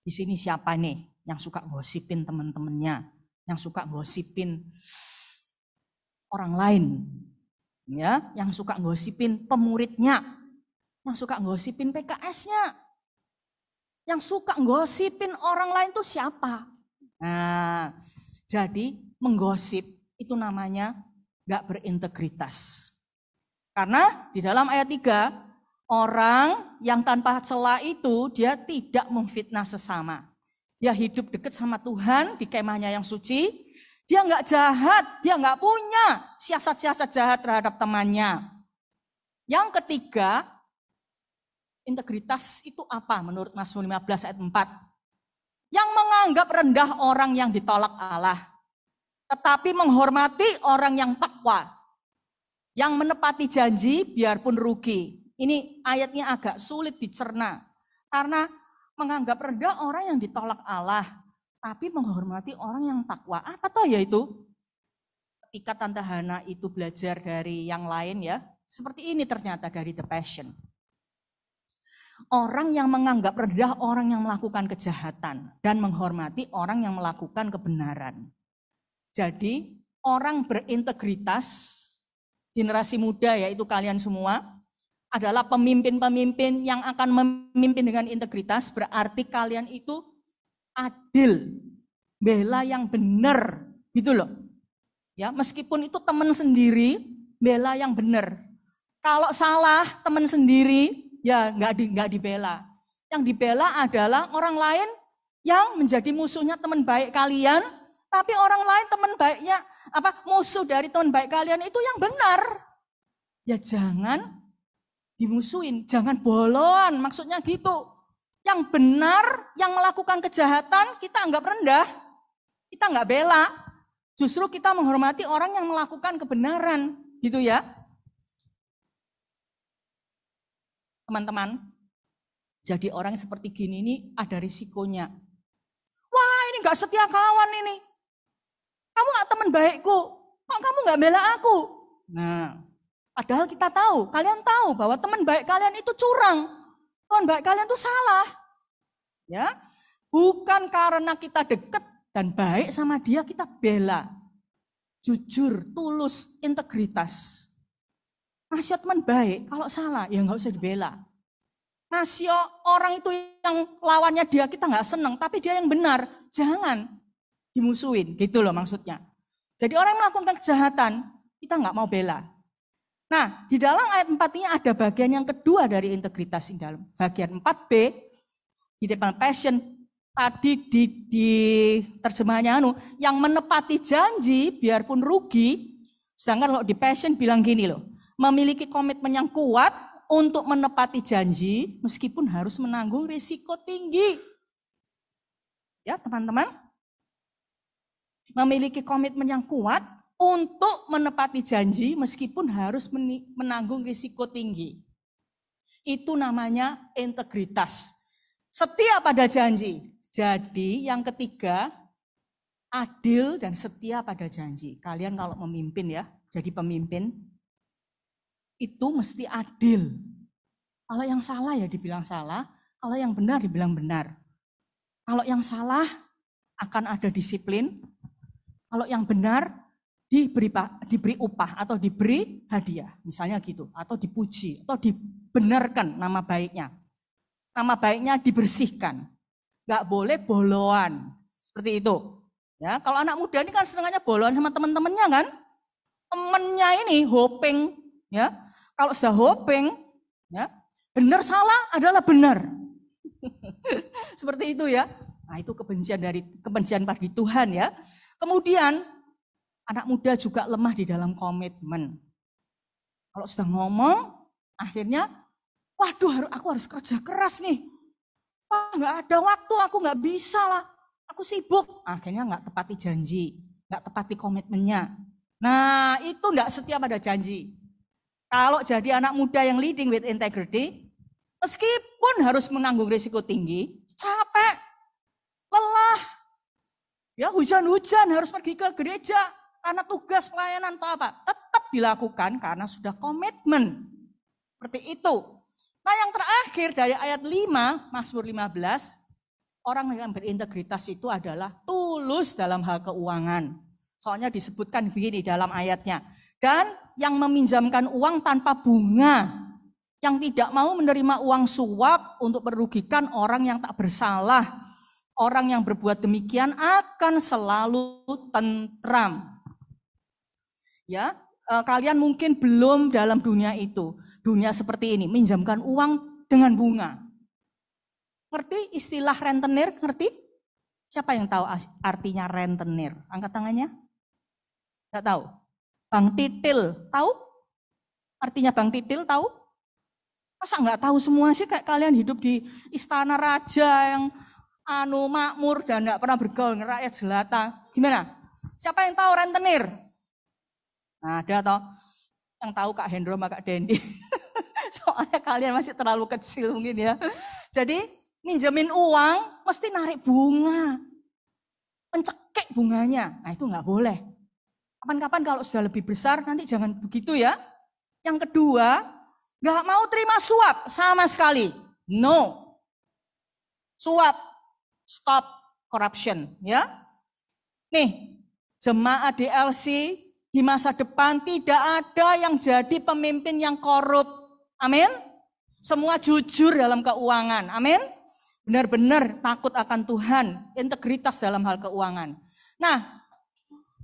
S4: Di sini siapa nih yang suka gosipin teman-temannya, yang suka gosipin orang lain, ya, yang suka gosipin pemuridnya, yang suka gosipin PKS-nya, yang suka gosipin orang lain itu siapa? Nah, jadi menggosip itu namanya gak berintegritas. Karena di dalam ayat 3, orang yang tanpa celah itu dia tidak memfitnah sesama. Dia hidup dekat sama Tuhan di kemahnya yang suci. Dia nggak jahat, dia nggak punya siasat-siasat jahat terhadap temannya. Yang ketiga, integritas itu apa menurut Mazmur 15 ayat 4? Yang menganggap rendah orang yang ditolak Allah, tetapi menghormati orang yang takwa. Yang menepati janji biarpun rugi. Ini ayatnya agak sulit dicerna. Karena menganggap rendah orang yang ditolak Allah. Tapi menghormati orang yang takwa. Apa toh ya itu? Ketika Tante Hana itu belajar dari yang lain ya. Seperti ini ternyata dari The Passion. Orang yang menganggap rendah orang yang melakukan kejahatan. Dan menghormati orang yang melakukan kebenaran. Jadi orang berintegritas, generasi muda yaitu kalian semua, adalah pemimpin-pemimpin yang akan memimpin dengan integritas, berarti kalian itu adil, bela yang benar, gitu loh. Ya, meskipun itu teman sendiri, bela yang benar. Kalau salah teman sendiri, ya nggak dibela. Yang dibela adalah orang lain yang menjadi musuhnya teman baik kalian, tapi orang lain teman baiknya musuh dari teman baik kalian itu yang benar. Ya jangan dimusuhin, jangan boloan, maksudnya gitu. Yang benar, yang melakukan kejahatan, kita anggap rendah. Kita nggak bela. Justru kita menghormati orang yang melakukan kebenaran. Gitu ya. Teman-teman, jadi orang seperti gini ini ada risikonya. Wah ini nggak setia kawan ini. Kamu nggak teman baikku, kok kamu nggak bela aku? Nah, padahal kita tahu, kalian tahu bahwa teman baik kalian itu curang. Teman baik kalian itu salah. Ya, bukan karena kita dekat dan baik sama dia kita bela. Jujur, tulus, integritas. Masih teman baik, kalau salah ya nggak usah dibela. Masih orang itu yang lawannya dia kita nggak seneng, tapi dia yang benar, jangan dimusuhin, gitu loh maksudnya. Jadi orang yang melakukan kejahatan kita nggak mau bela. Nah, di dalam ayat 4 ini ada bagian yang kedua dari integritas di dalam. Bagian 4b, di depan Passion, tadi di terjemahannya yang menepati janji biarpun rugi, sedangkan kalau di Passion bilang gini loh, memiliki komitmen yang kuat untuk menepati janji meskipun harus menanggung risiko tinggi. Ya teman-teman, memiliki komitmen yang kuat untuk menepati janji meskipun harus menanggung risiko tinggi. Itu namanya integritas. Setia pada janji. Jadi yang ketiga, adil dan setia pada janji. Kalian kalau memimpin ya, jadi pemimpin, itu mesti adil. Kalau yang salah ya dibilang salah, kalau yang benar dibilang benar. Kalau yang salah akan ada disiplin, kalau yang benar diberi upah atau diberi hadiah, misalnya gitu, atau dipuji, atau dibenarkan nama baiknya. Nama baiknya dibersihkan, nggak boleh boloan, seperti itu. Ya, kalau anak muda ini kan senangnya boloan sama teman-temannya kan, temennya ini hoping, ya. Kalau sudah hoping, ya, benar salah adalah benar. Seperti itu ya. Nah, itu kebencian bagi Tuhan ya. Kemudian anak muda juga lemah di dalam komitmen. Kalau sudah ngomong, akhirnya, waduh, aku harus kerja keras nih. Wah, nggak ada waktu, aku nggak bisa lah. Aku sibuk. Akhirnya nggak tepati janji, nggak tepati komitmennya. Nah, itu nggak setia pada janji. Kalau jadi anak muda yang leading with integrity, meskipun harus menanggung risiko tinggi, capek, lelah, ya hujan-hujan harus pergi ke gereja karena tugas pelayanan atau apa, tetap dilakukan karena sudah komitmen. Seperti itu. Nah yang terakhir dari ayat 5, Mazmur 15, orang yang berintegritas itu adalah tulus dalam hal keuangan. Soalnya disebutkan begini dalam ayatnya. Dan yang meminjamkan uang tanpa bunga, yang tidak mau menerima uang suap untuk merugikan orang yang tak bersalah. Orang yang berbuat demikian akan selalu tentram. Ya, kalian mungkin belum dalam dunia itu. Dunia seperti ini, minjamkan uang dengan bunga. Ngerti istilah rentenir? Ngerti? Siapa yang tahu artinya rentenir? Angkat tangannya. Tidak tahu? Bang Titil, tahu? Artinya Bang Titil tahu? Masa nggak tahu semua sih, kayak kalian hidup di istana raja yang makmur dan nggak pernah bergaul dengan rakyat jelata. Gimana? Siapa yang tahu rentenir? Nah, ada toh yang tahu Kak Hendro sama Kak Dendi. Soalnya kalian masih terlalu kecil mungkin ya. Jadi minjemin uang mesti narik bunga. Mencekik bunganya. Nah itu nggak boleh. Kapan-kapan kalau sudah lebih besar nanti jangan begitu ya. Yang kedua, nggak mau terima suap sama sekali. No. Suap. Stop corruption. Ya. Nih, jemaat DLC di masa depan tidak ada yang jadi pemimpin yang korup. Amin. Semua jujur dalam keuangan. Amin. Benar-benar takut akan Tuhan. Integritas dalam hal keuangan. Nah,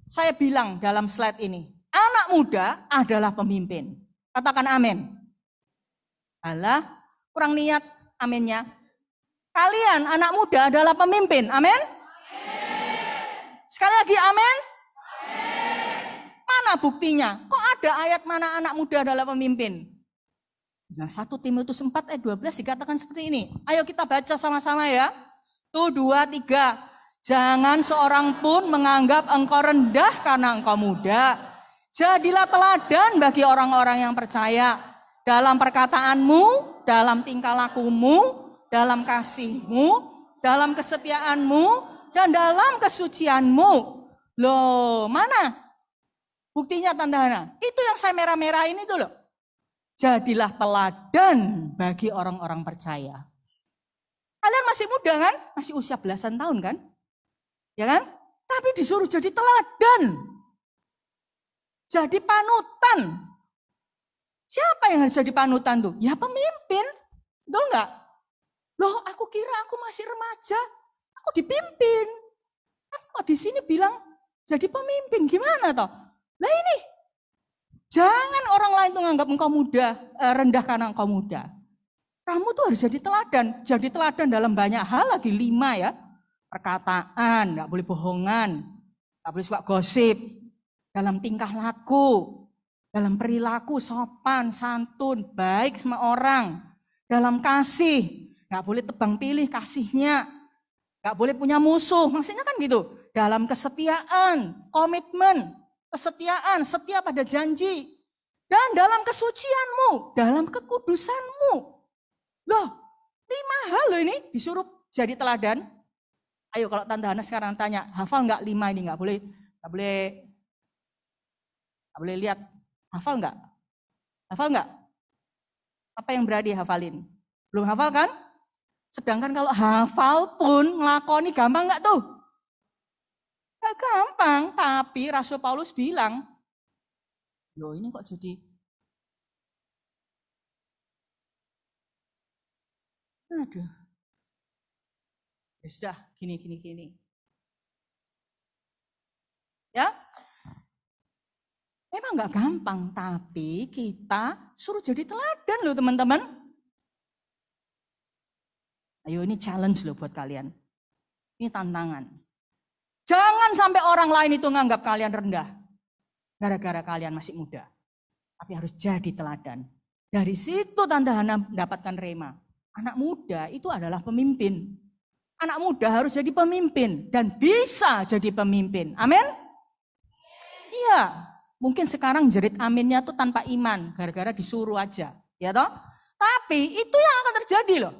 S4: saya bilang dalam slide ini, anak muda adalah pemimpin. Katakan amin. Alah, kurang niat aminnya. Kalian anak muda adalah pemimpin. Amin. Sekali lagi amin. Mana buktinya? Kok ada ayat mana anak muda adalah pemimpin? Nah, 1 Timotius 4 ayat 12 dikatakan seperti ini. Ayo kita baca sama-sama ya. 1, 2, 3. Jangan seorang pun menganggap engkau rendah karena engkau muda. Jadilah teladan bagi orang-orang yang percaya. Dalam perkataanmu, dalam tingkah lakumu, dalam kasihmu, dalam kesetiaanmu, dan dalam kesucianmu. Loh, mana? Buktinya Tante Hana, itu yang saya merah-merahin itu loh. Jadilah teladan bagi orang-orang percaya. Kalian masih muda kan? Masih usia belasan tahun kan? Ya kan? Tapi disuruh jadi teladan. Jadi panutan. Siapa yang harus jadi panutan tuh? Ya pemimpin. Betul enggak? Loh, aku kira aku masih remaja. Aku dipimpin. Tapi kok di sini bilang jadi pemimpin? Gimana toh? Nah ini, jangan orang lain tuh nganggap engkau muda, rendah karena engkau muda. Kamu tuh harus jadi teladan. Jadi teladan dalam banyak hal lagi 5 ya. Perkataan, nggak boleh bohongan, nggak boleh suka gosip. Dalam tingkah laku, dalam perilaku sopan, santun, baik sama orang. Dalam kasih, nggak boleh tebang pilih kasihnya. Nggak boleh punya musuh, maksudnya kan gitu. Dalam kesetiaan, komitmen. kesetiaan, setia pada janji, dan dalam kesucianmu, dalam kekudusanmu. Loh, 5 hal loh ini disuruh jadi teladan. Ayo kalau Tante Hana sekarang tanya, hafal nggak 5 ini? Nggak boleh lihat. Hafal nggak? Hafal nggak? Apa yang berani hafalin? Belum hafal kan? Sedangkan kalau hafal pun ngelakoni gampang nggak tuh? Nggak gampang, tapi Rasul Paulus bilang, loh ini kok jadi, aduh, ya sudah gini. Ya, memang nggak gampang, tapi kita suruh jadi teladan loh teman-teman. Ayo ini challenge loh buat kalian. Ini tantangan. Jangan sampai orang lain itu nganggap kalian rendah. Gara-gara kalian masih muda. Tapi harus jadi teladan. Dari situ Tante Hana mendapatkan rema. Anak muda itu adalah pemimpin. Anak muda harus jadi pemimpin. Dan bisa jadi pemimpin. Amin? Iya. Mungkin sekarang jerit aminnya tuh tanpa iman. Gara-gara disuruh aja. Ya toh? Tapi itu yang akan terjadi loh.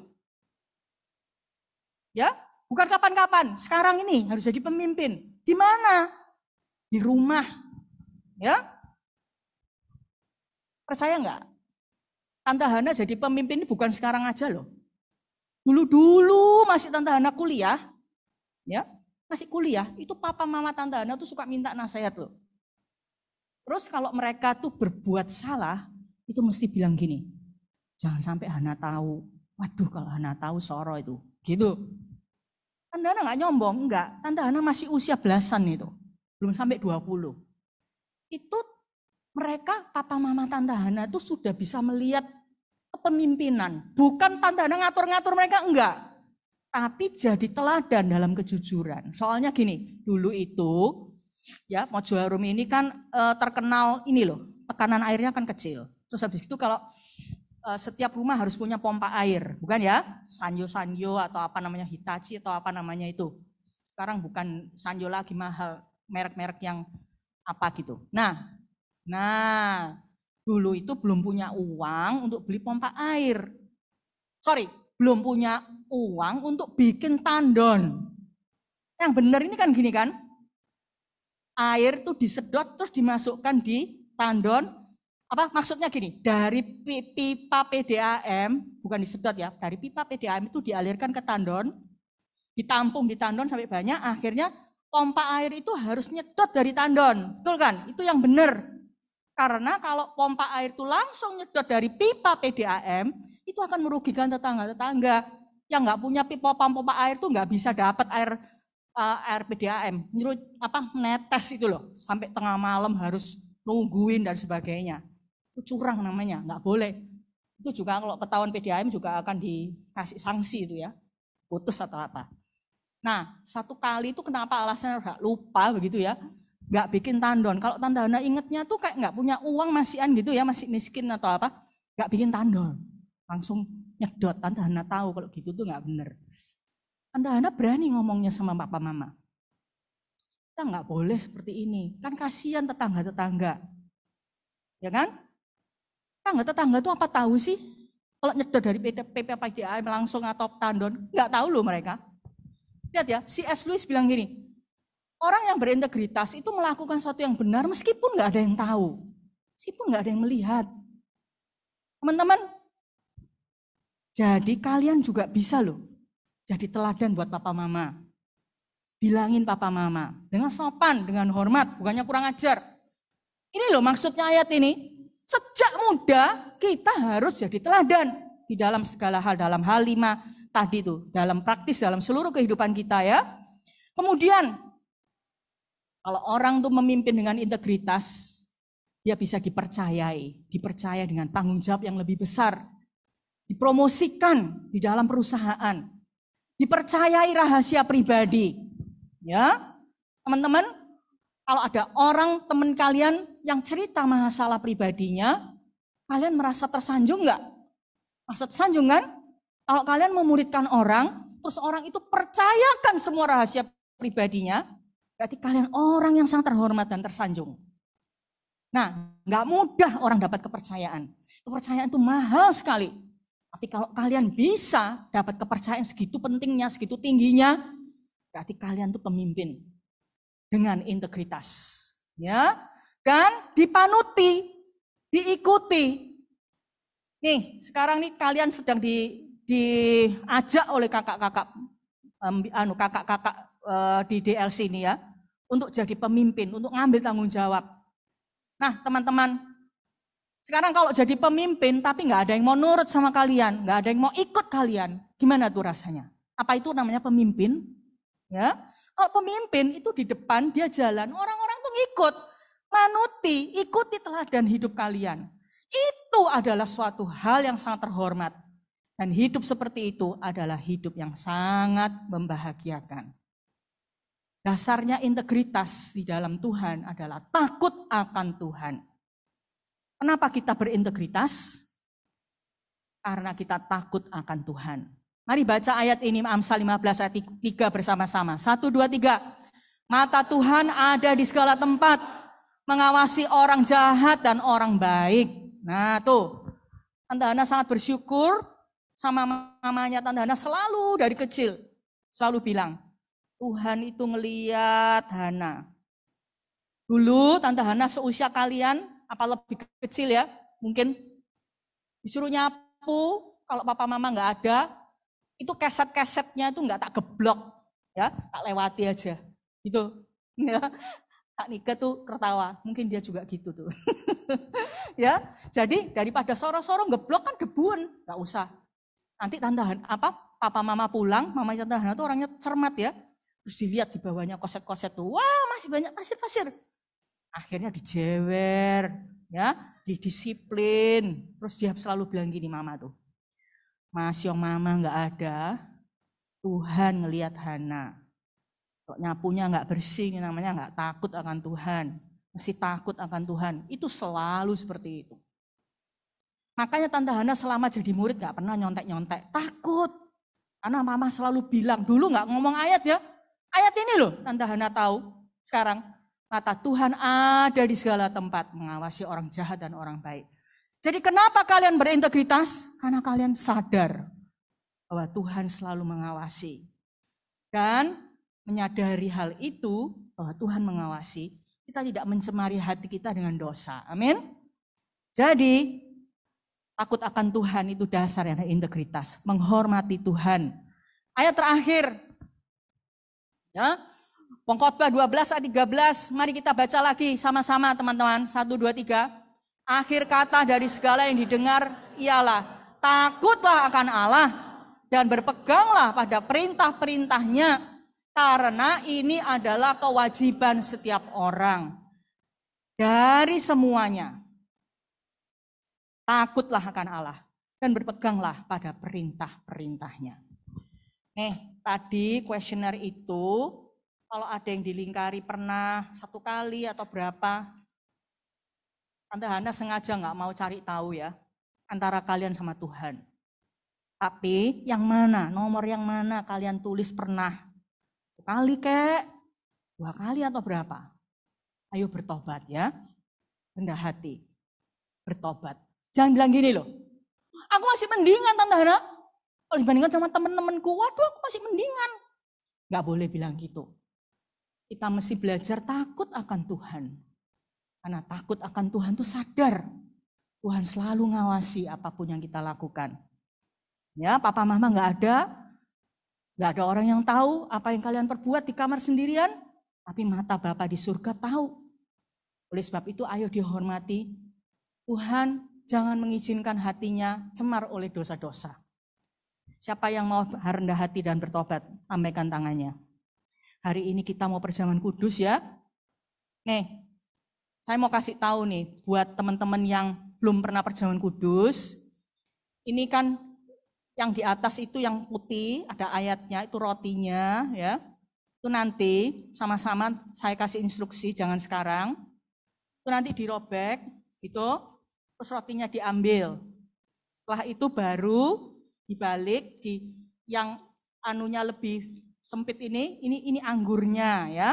S4: Ya, bukan kapan-kapan. Sekarang ini harus jadi pemimpin. Di mana? Di rumah. Ya. Percaya enggak? Tante Hana jadi pemimpin ini bukan sekarang aja loh. Dulu-dulu masih Tante Hana kuliah. Ya, masih kuliah. Itu papa mama Tante Hana tuh suka minta nasihat loh. Terus kalau mereka tuh berbuat salah, itu mesti bilang gini. Jangan sampai Hana tahu. Waduh kalau Hana tahu soro itu. Gitu. Tante Hana nggak nyombong, enggak. Tante Hana masih usia belasan itu. Belum sampai 20. Itu mereka, papa mama Tante Hana itu sudah bisa melihat kepemimpinan. Bukan Tante Hana ngatur-ngatur mereka, enggak. Tapi jadi teladan dalam kejujuran. Soalnya gini, dulu itu, ya Mojo Harum ini kan terkenal ini loh, tekanan airnya kan kecil. Terus habis itu kalau setiap rumah harus punya pompa air, bukan ya? Sanyo atau apa namanya Hitachi atau apa namanya itu. Sekarang bukan Sanyo lagi, mahal, merek-merek yang apa gitu. Nah, dulu itu belum punya uang untuk beli pompa air. Belum punya uang untuk bikin tandon. Yang benar ini kan gini kan? Air tuh disedot terus dimasukkan di tandon. Apa maksudnya gini, dari pipa PDAM, bukan disedot ya, dari pipa PDAM itu dialirkan ke tandon, ditampung di tandon sampai banyak, akhirnya pompa air itu harus nyedot dari tandon, betul kan? Itu yang benar. Karena kalau pompa air itu langsung nyedot dari pipa PDAM, itu akan merugikan tetangga-tetangga yang nggak punya pipa pompa air itu nggak bisa dapat air PDAM, menetes itu loh, sampai tengah malam harus nungguin dan sebagainya. Itu curang namanya, nggak boleh. Itu juga kalau ketahuan PDAM juga akan dikasih sanksi itu ya, putus atau apa. Nah, satu kali itu kenapa alasannya lupa begitu ya, nggak bikin tandon. Kalau Tante Hana ingetnya tuh kayak nggak punya uang masihan gitu ya, masih miskin atau apa, nggak bikin tandon, langsung nyedot. Tante Hana tahu kalau gitu tuh nggak bener. Tante Hana berani ngomongnya sama papa mama. Kita nggak boleh seperti ini, kan kasihan tetangga-tetangga, ya kan? Tetangga itu apa tahu sih? Kalau nyedot dari PDAM langsung atau tandon, nggak tahu loh mereka. Lihat ya, C.S. Lewis bilang gini, orang yang berintegritas itu melakukan sesuatu yang benar meskipun nggak ada yang tahu, meskipun nggak ada yang melihat. Teman-teman, jadi kalian juga bisa loh, jadi teladan buat papa mama. Bilangin papa mama dengan sopan, dengan hormat, bukannya kurang ajar. Ini loh maksudnya ayat ini. Sejak muda kita harus jadi teladan di dalam segala hal, dalam hal 5 tadi itu, dalam praktis, dalam seluruh kehidupan kita ya. Kemudian kalau orang tuh memimpin dengan integritas, dia bisa dipercaya dengan tanggung jawab yang lebih besar, dipromosikan di dalam perusahaan, dipercayai rahasia pribadi. Ya, teman-teman. Kalau ada orang teman kalian yang cerita masalah pribadinya, kalian merasa tersanjung enggak? Merasa tersanjung kan? Kalau kalian memuridkan orang, terus orang itu percayakan semua rahasia pribadinya, berarti kalian orang yang sangat terhormat dan tersanjung. Nah, nggak mudah orang dapat kepercayaan. Kepercayaan itu mahal sekali. Tapi kalau kalian bisa dapat kepercayaan segitu pentingnya, segitu tingginya, berarti kalian tuh pemimpin dengan integritas. Ya, dan dipanuti, diikuti. Nih, sekarang nih kalian sedang diajak oleh kakak-kakak di DLC ini ya, untuk jadi pemimpin, untuk ngambil tanggung jawab. Nah, teman-teman, sekarang kalau jadi pemimpin tapi nggak ada yang mau nurut sama kalian, nggak ada yang mau ikut kalian, gimana tuh rasanya? Apa itu namanya pemimpin? Ya, kalau pemimpin itu di depan dia jalan, orang-orang tuh ngikut, manuti, ikuti teladan hidup kalian. Itu adalah suatu hal yang sangat terhormat. Dan hidup seperti itu adalah hidup yang sangat membahagiakan. Dasarnya integritas di dalam Tuhan adalah takut akan Tuhan. Kenapa kita berintegritas? Karena kita takut akan Tuhan. Mari baca ayat ini, Amsal 15 ayat 3 bersama-sama. 1, 2, 3. Mata Tuhan ada di segala tempat, mengawasi orang jahat dan orang baik. Nah tuh, Tante Hana sangat bersyukur sama mamanya Tante Hana selalu dari kecil. Selalu bilang, Tuhan itu ngeliat Hana. Dulu Tante Hana seusia kalian, apa lebih kecil ya, mungkin disuruh nyapu, kalau papa mama nggak ada, itu keset-kesetnya itu nggak tak geblok, ya, tak lewati aja, gitu. Ya, Kak Nika tuh tertawa, mungkin dia juga gitu tuh. Ya, jadi daripada soro-soro geblok kan debuan, nggak usah. Nanti Tante Hana, papa mama pulang, mama Tante Hana tuh orangnya cermat ya. Terus dilihat di bawahnya koset-koset tuh, wah masih banyak pasir-pasir. Akhirnya dijewer, ya, didisiplin. Terus dia selalu bilang gini mama tuh, Mas yang mama nggak ada, Tuhan ngelihat Hana. Kok nyapunya nggak bersih, ini namanya nggak takut akan Tuhan. Mesti takut akan Tuhan. Itu selalu seperti itu. Makanya Tante Hana selama jadi murid nggak pernah nyontek-nyontek. Takut. Karena mama selalu bilang, dulu nggak ngomong ayat ya. Ayat ini loh Tante Hana tahu sekarang. Mata Tuhan ada di segala tempat, mengawasi orang jahat dan orang baik. Jadi kenapa kalian berintegritas? Karena kalian sadar bahwa Tuhan selalu mengawasi. Dan menyadari hal itu, bahwa Tuhan mengawasi, kita tidak mencemari hati kita dengan dosa. Amin. Jadi, takut akan Tuhan itu dasarnya integritas, menghormati Tuhan. Ayat terakhir, ya, Pengkhotbah 12 ayat 13, mari kita baca lagi sama-sama teman-teman, 1, 2, 3. Akhir kata dari segala yang didengar ialah, takutlah akan Allah dan berpeganglah pada perintah-perintahnya, karena ini adalah kewajiban setiap orang. Dari semuanya, takutlah akan Allah dan berpeganglah pada perintah-perintahnya. Nih, tadi kuesioner itu, kalau ada yang dilingkari pernah 1 kali atau berapa, Tante Hana sengaja nggak mau cari tahu ya, antara kalian sama Tuhan. Tapi yang mana, nomor yang mana kalian tulis pernah? 1 kali kek, 2 kali atau berapa? Ayo bertobat ya, rendah hati, bertobat. Jangan bilang gini loh, aku masih mendingan Tante Hana. Kalau dibandingkan sama teman-temanku, waduh aku masih mendingan. Nggak boleh bilang gitu. Kita mesti belajar takut akan Tuhan. Karena takut akan Tuhan itu sadar. Tuhan selalu ngawasi apapun yang kita lakukan. Ya, papa mama nggak ada orang yang tahu apa yang kalian perbuat di kamar sendirian. Tapi mata Bapa di surga tahu. Oleh sebab itu ayo dihormati. Tuhan jangan mengizinkan hatinya cemar oleh dosa-dosa. Siapa yang mau rendah hati dan bertobat, lambaikan tangannya. Hari ini kita mau perjamuan kudus ya. Nih, saya mau kasih tahu nih buat teman-teman yang belum pernah perjamuan kudus. Ini kan yang di atas itu yang putih, ada ayatnya, itu rotinya ya. Itu nanti sama-sama saya kasih instruksi, jangan sekarang. Itu nanti dirobek gitu, terus rotinya diambil. Setelah itu baru dibalik, yang anunya lebih sempit ini anggurnya ya.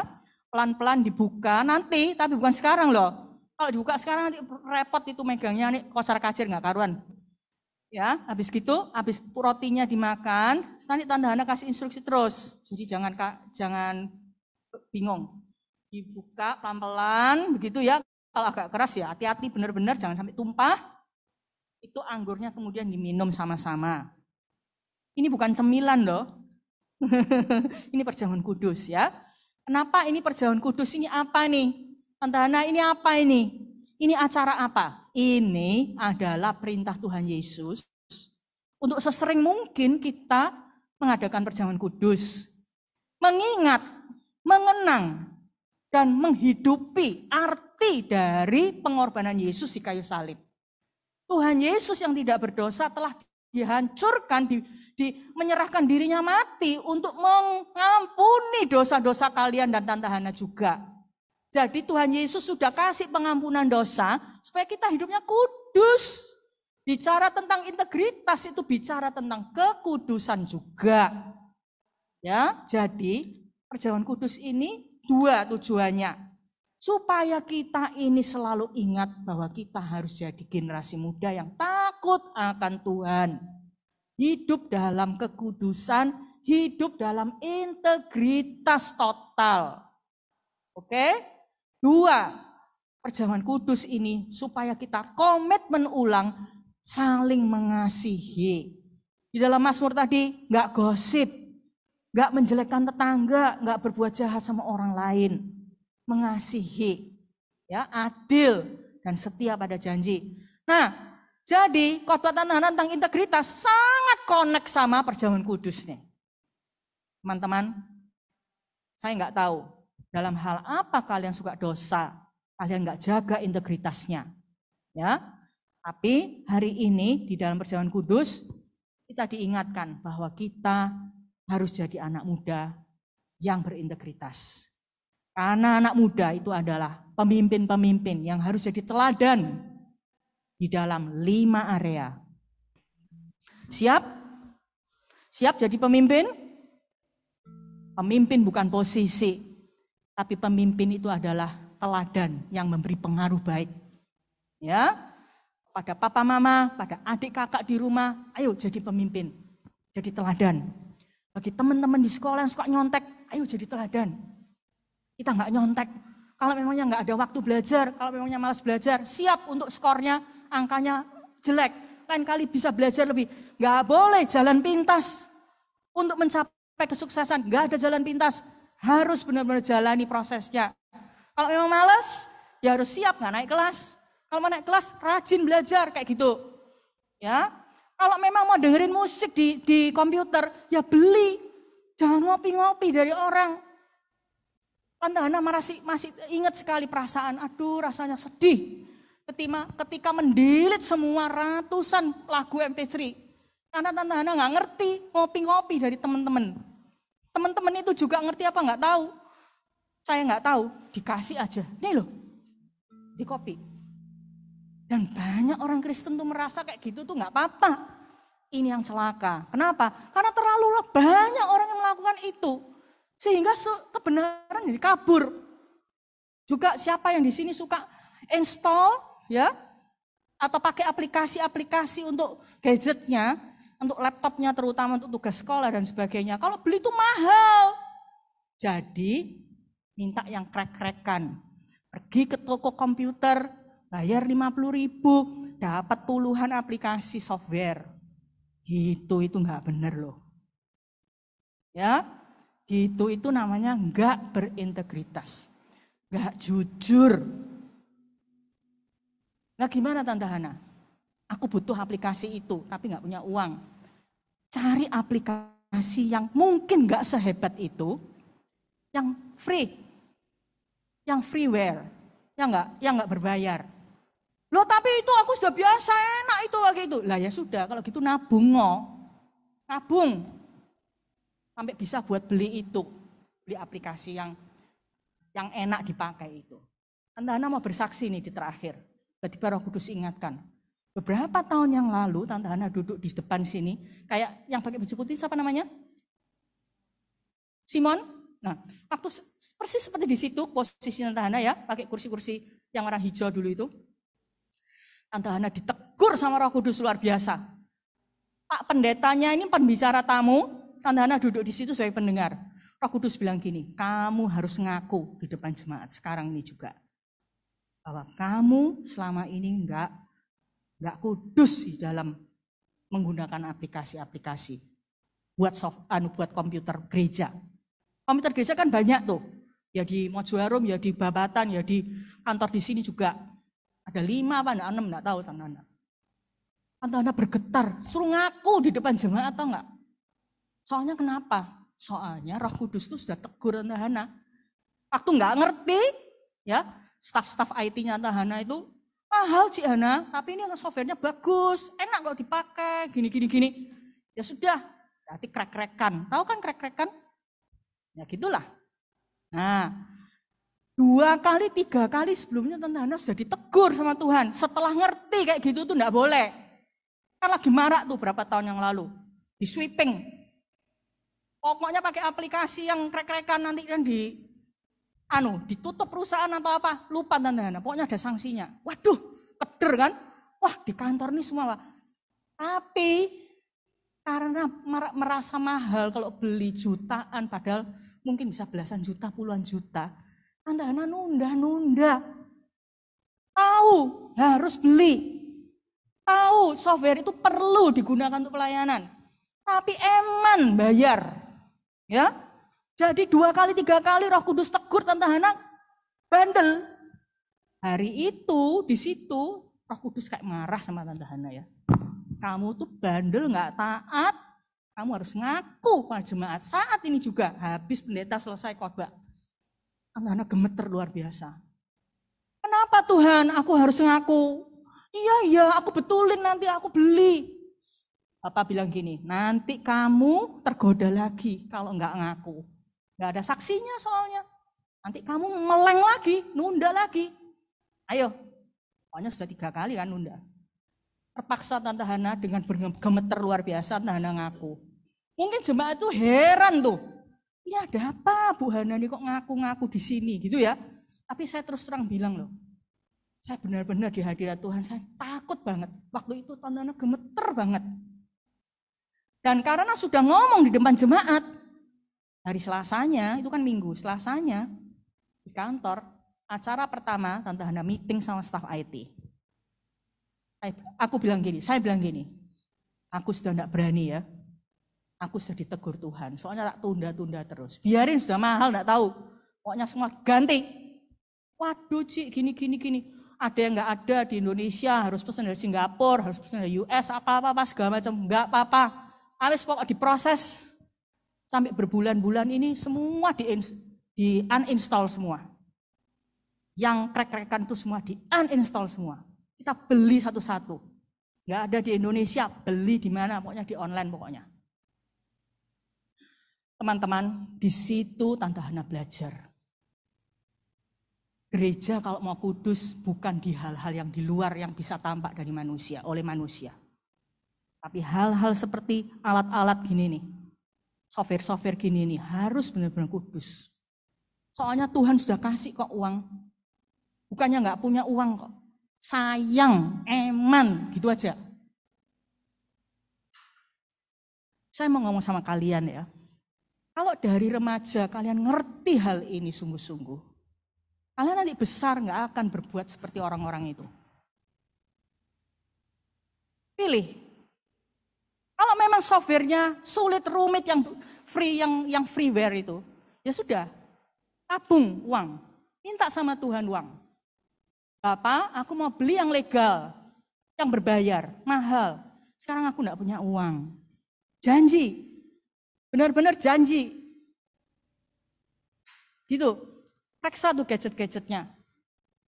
S4: Pelan-pelan dibuka nanti, tapi bukan sekarang loh. Kalau dibuka sekarang nanti repot itu megangnya nih kocar kacir nggak karuan. Ya, habis gitu, habis rotinya dimakan, nanti Tante Hana kasih instruksi terus. Jadi jangan bingung. Dibuka pelan-pelan begitu ya. Kalau agak keras ya hati-hati benar-benar jangan sampai tumpah. Itu anggurnya kemudian diminum sama-sama. Ini bukan cemilan loh. Ini perjamuan kudus ya. Kenapa ini perjamuan kudus? Ini apa nih? Tante Hana, ini apa ini? Ini acara apa? Ini adalah perintah Tuhan Yesus untuk sesering mungkin kita mengadakan perjamuan kudus. Mengingat, mengenang, dan menghidupi arti dari pengorbanan Yesus di kayu salib. Tuhan Yesus yang tidak berdosa telah dihancurkan, menyerahkan dirinya mati untuk mengampuni dosa-dosa kalian dan Tante Hana juga. Jadi Tuhan Yesus sudah kasih pengampunan dosa supaya kita hidupnya kudus. Bicara tentang integritas itu bicara tentang kekudusan juga. Ya, jadi perjamuan kudus ini dua tujuannya. Supaya kita ini selalu ingat bahwa kita harus jadi generasi muda yang takut akan Tuhan. Hidup dalam kekudusan, hidup dalam integritas total. Oke? Dua, perjamuan kudus ini supaya kita komitmen ulang saling mengasihi. Di dalam Mazmur tadi nggak gosip, nggak menjelekkan tetangga, nggak berbuat jahat sama orang lain. Mengasihi, ya, adil dan setia pada janji. Nah, jadi khotbah Tante Hana tentang integritas sangat connect sama perjamuan kudus nih. Teman-teman, saya nggak tahu dalam hal apa kalian suka dosa, kalian nggak jaga integritasnya, ya. Tapi hari ini di dalam perjamuan kudus kita diingatkan bahwa kita harus jadi anak muda yang berintegritas. Karena anak muda itu adalah pemimpin-pemimpin yang harus jadi teladan di dalam 5 area. Siap? Siap jadi pemimpin? Pemimpin bukan posisi. Tapi pemimpin itu adalah teladan yang memberi pengaruh baik. Ya, pada papa mama, pada adik kakak di rumah, ayo jadi pemimpin, jadi teladan. Bagi teman-teman di sekolah yang suka nyontek, ayo jadi teladan. Kita nggak nyontek. Kalau memangnya nggak ada waktu belajar, kalau memangnya malas belajar, siap untuk skornya, angkanya jelek. Lain kali bisa belajar lebih. Nggak boleh jalan pintas untuk mencapai kesuksesan. Nggak ada jalan pintas. Harus benar-benar jalani prosesnya. Kalau memang malas, ya harus siap nggak naik kelas. Kalau mau naik kelas, rajin belajar kayak gitu. Ya, kalau memang mau dengerin musik di komputer, ya beli. Jangan ngopi-ngopi dari orang. Tante Hana masih ingat sekali perasaan, aduh rasanya sedih. Ketika mendelete semua ratusan lagu MP3. Karena Tante Hana nggak ngerti ngopi-ngopi dari teman-teman. Teman-teman itu juga ngerti apa nggak tahu. Saya nggak tahu, dikasih aja. Nih loh, di copy. Dan banyak orang Kristen tuh merasa kayak gitu tuh nggak apa-apa. Ini yang celaka. Kenapa? Karena terlalu banyak orang yang melakukan itu. Sehingga kebenaran jadi kabur. Juga siapa yang di sini suka install ya atau pakai aplikasi-aplikasi untuk gadgetnya, untuk laptopnya terutama untuk tugas sekolah dan sebagainya. Kalau beli itu mahal. Jadi minta yang krek-krekan. Pergi ke toko komputer, bayar 50.000, dapat puluhan aplikasi software. Gitu itu nggak benar loh. Ya, gitu itu namanya nggak berintegritas, nggak jujur. Nah gimana Tante Hana? Aku butuh aplikasi itu, tapi nggak punya uang. Cari aplikasi yang mungkin nggak sehebat itu, yang free, yang freeware, yang nggak berbayar. Loh tapi itu aku sudah biasa enak itu kayak itu. Lah ya sudah, kalau gitu nabung nabung sampai bisa buat beli itu, beli aplikasi yang enak dipakai itu. Tante Hana mau bersaksi nih di terakhir. Tiba-tiba Roh Kudus ingatkan. Beberapa tahun yang lalu Tante Hana duduk di depan sini, kayak yang pakai baju putih siapa namanya? Simon. Nah, waktu persis seperti di situ posisi Tante Hana ya, pakai kursi-kursi yang orang hijau dulu itu. Tante Hana ditegur sama Roh Kudus luar biasa. Pak pendetanya ini pembicara tamu, Tante Hana duduk di situ sebagai pendengar. Roh Kudus bilang gini, kamu harus ngaku di depan jemaat sekarang ini juga. Bahwa kamu selama ini enggak kudus di dalam menggunakan aplikasi-aplikasi buat buat komputer gereja. Komputer gereja kan banyak tuh. Ya di Mojoarum, ya di Babatan, ya di kantor di sini juga. Ada 5 apa 6, enggak tahu Tante Hana. Tante Hana bergetar, suruh ngaku di depan jemaat atau enggak? Soalnya kenapa? Soalnya Roh Kudus itu sudah tegur Tante Hana. Waktu enggak ngerti, ya staf-staf IT-nya Tante Hana itu mahal Cik Hana, tapi ini softwarenya bagus, enak kok dipakai, gini. Ya sudah, berarti krek-krekan. Tahu kan krek-krekan? Ya gitulah. Nah, 2 kali, 3 kali sebelumnya Tante Hana sudah ditegur sama Tuhan. Setelah ngerti kayak gitu tuh enggak boleh. Kan lagi marak tuh berapa tahun yang lalu. Di sweeping. Pokoknya pakai aplikasi yang krek-krekan nanti kan ditutup perusahaan atau apa. Lupa Tante Hana. Pokoknya ada sanksinya. Waduh, keder kan. Wah di kantor nih semua. Pak. Tapi karena merasa mahal kalau beli jutaan. Padahal mungkin bisa belasan juta, puluhan juta. Tante Hana nunda. Tahu harus beli. Tahu software itu perlu digunakan untuk pelayanan. Tapi eman bayar. Ya. Jadi 2 kali, 3 kali Roh Kudus tegur Tante Hana bandel. Hari itu di situ Roh Kudus kayak marah sama Tante Hana ya. Kamu tuh bandel enggak taat. Kamu harus ngaku pada jemaat. Saat ini juga habis pendeta selesai khotbah. Tante Hana gemeter luar biasa. Kenapa Tuhan aku harus ngaku? Iya, aku betulin nanti aku beli. Bapak bilang gini, nanti kamu tergoda lagi kalau enggak ngaku. Enggak ada saksinya soalnya. Nanti kamu meleng lagi, nunda lagi. Ayo, pokoknya sudah 3 kali kan nunda. Terpaksa Tante Hana dengan bergemeter luar biasa Tante Hana ngaku. Mungkin jemaat itu heran tuh. Ini ada apa Bu Hana ini kok ngaku-ngaku di sini gitu ya. Tapi saya terus terang bilang loh. Saya benar-benar di hadirat Tuhan, saya takut banget. Waktu itu Tante Hana gemeter banget. Dan karena sudah ngomong di depan jemaat, hari Selasanya, itu kan Minggu, Selasanya di kantor, acara pertama Tante Hana meeting sama staf IT. Saya bilang gini, aku sudah tidak berani ya. Aku sudah ditegur Tuhan, soalnya tak tunda-tunda terus. Biarin sudah mahal, enggak tahu. Pokoknya semua ganti. Waduh Cik, gini. Ada yang enggak ada di Indonesia, harus pesan dari Singapura, harus pesan dari US, apa-apa segala macam. Enggak apa-apa. Habis pokok diproses. Sampai berbulan-bulan ini semua di uninstall semua. Yang krek-krekan itu semua di uninstall semua. Kita beli satu-satu. Enggak ada di Indonesia, beli di mana? Pokoknya di online pokoknya. Teman-teman, di situ Tante Hana belajar. Gereja kalau mau kudus bukan di hal-hal yang di luar yang bisa tampak dari manusia, oleh manusia. Tapi hal-hal seperti alat-alat gini nih, software-software gini nih harus benar-benar kudus. Soalnya Tuhan sudah kasih kok uang. Bukannya nggak punya uang kok. Sayang, eman, gitu aja. Saya mau ngomong sama kalian ya. Kalau dari remaja kalian ngerti hal ini sungguh-sungguh, kalian nanti besar nggak akan berbuat seperti orang-orang itu. Pilih. Kalau memang softwarenya sulit, rumit, yang free, yang freeware itu, ya sudah, tabung uang, minta sama Tuhan uang. Bapak, aku mau beli yang legal, yang berbayar, mahal. Sekarang aku nggak punya uang. Janji. Benar-benar janji. Gitu. Periksa tuh gadget-gadgetnya.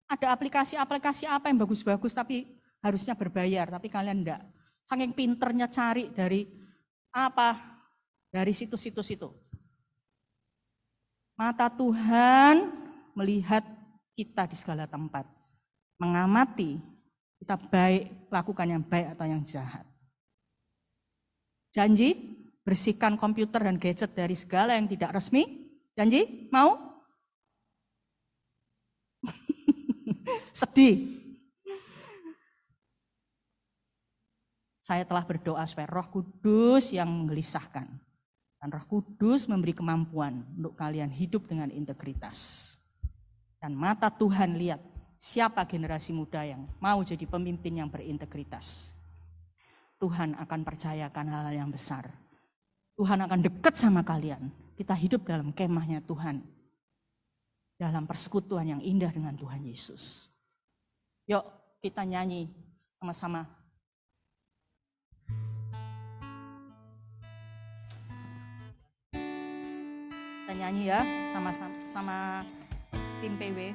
S4: Ada aplikasi-aplikasi apa yang bagus-bagus tapi harusnya berbayar. Tapi kalian enggak. Saking pinternya cari dari apa? Dari situs-situs itu. Mata Tuhan melihat kita di segala tempat. Mengamati kita baik, lakukan yang baik atau yang jahat. Janji? Bersihkan komputer dan gadget dari segala yang tidak resmi. Janji? Mau? Sedih. Saya telah berdoa supaya Roh Kudus yang menggelisahkan. Dan Roh Kudus memberi kemampuan untuk kalian hidup dengan integritas. Dan mata Tuhan lihat siapa generasi muda yang mau jadi pemimpin yang berintegritas. Tuhan akan percayakan hal-hal yang besar. Tuhan akan dekat sama kalian. Kita hidup dalam kemahnya Tuhan. Dalam persekutuan yang indah dengan Tuhan Yesus. Yuk kita nyanyi sama-sama. Kita nyanyi ya sama tim PW.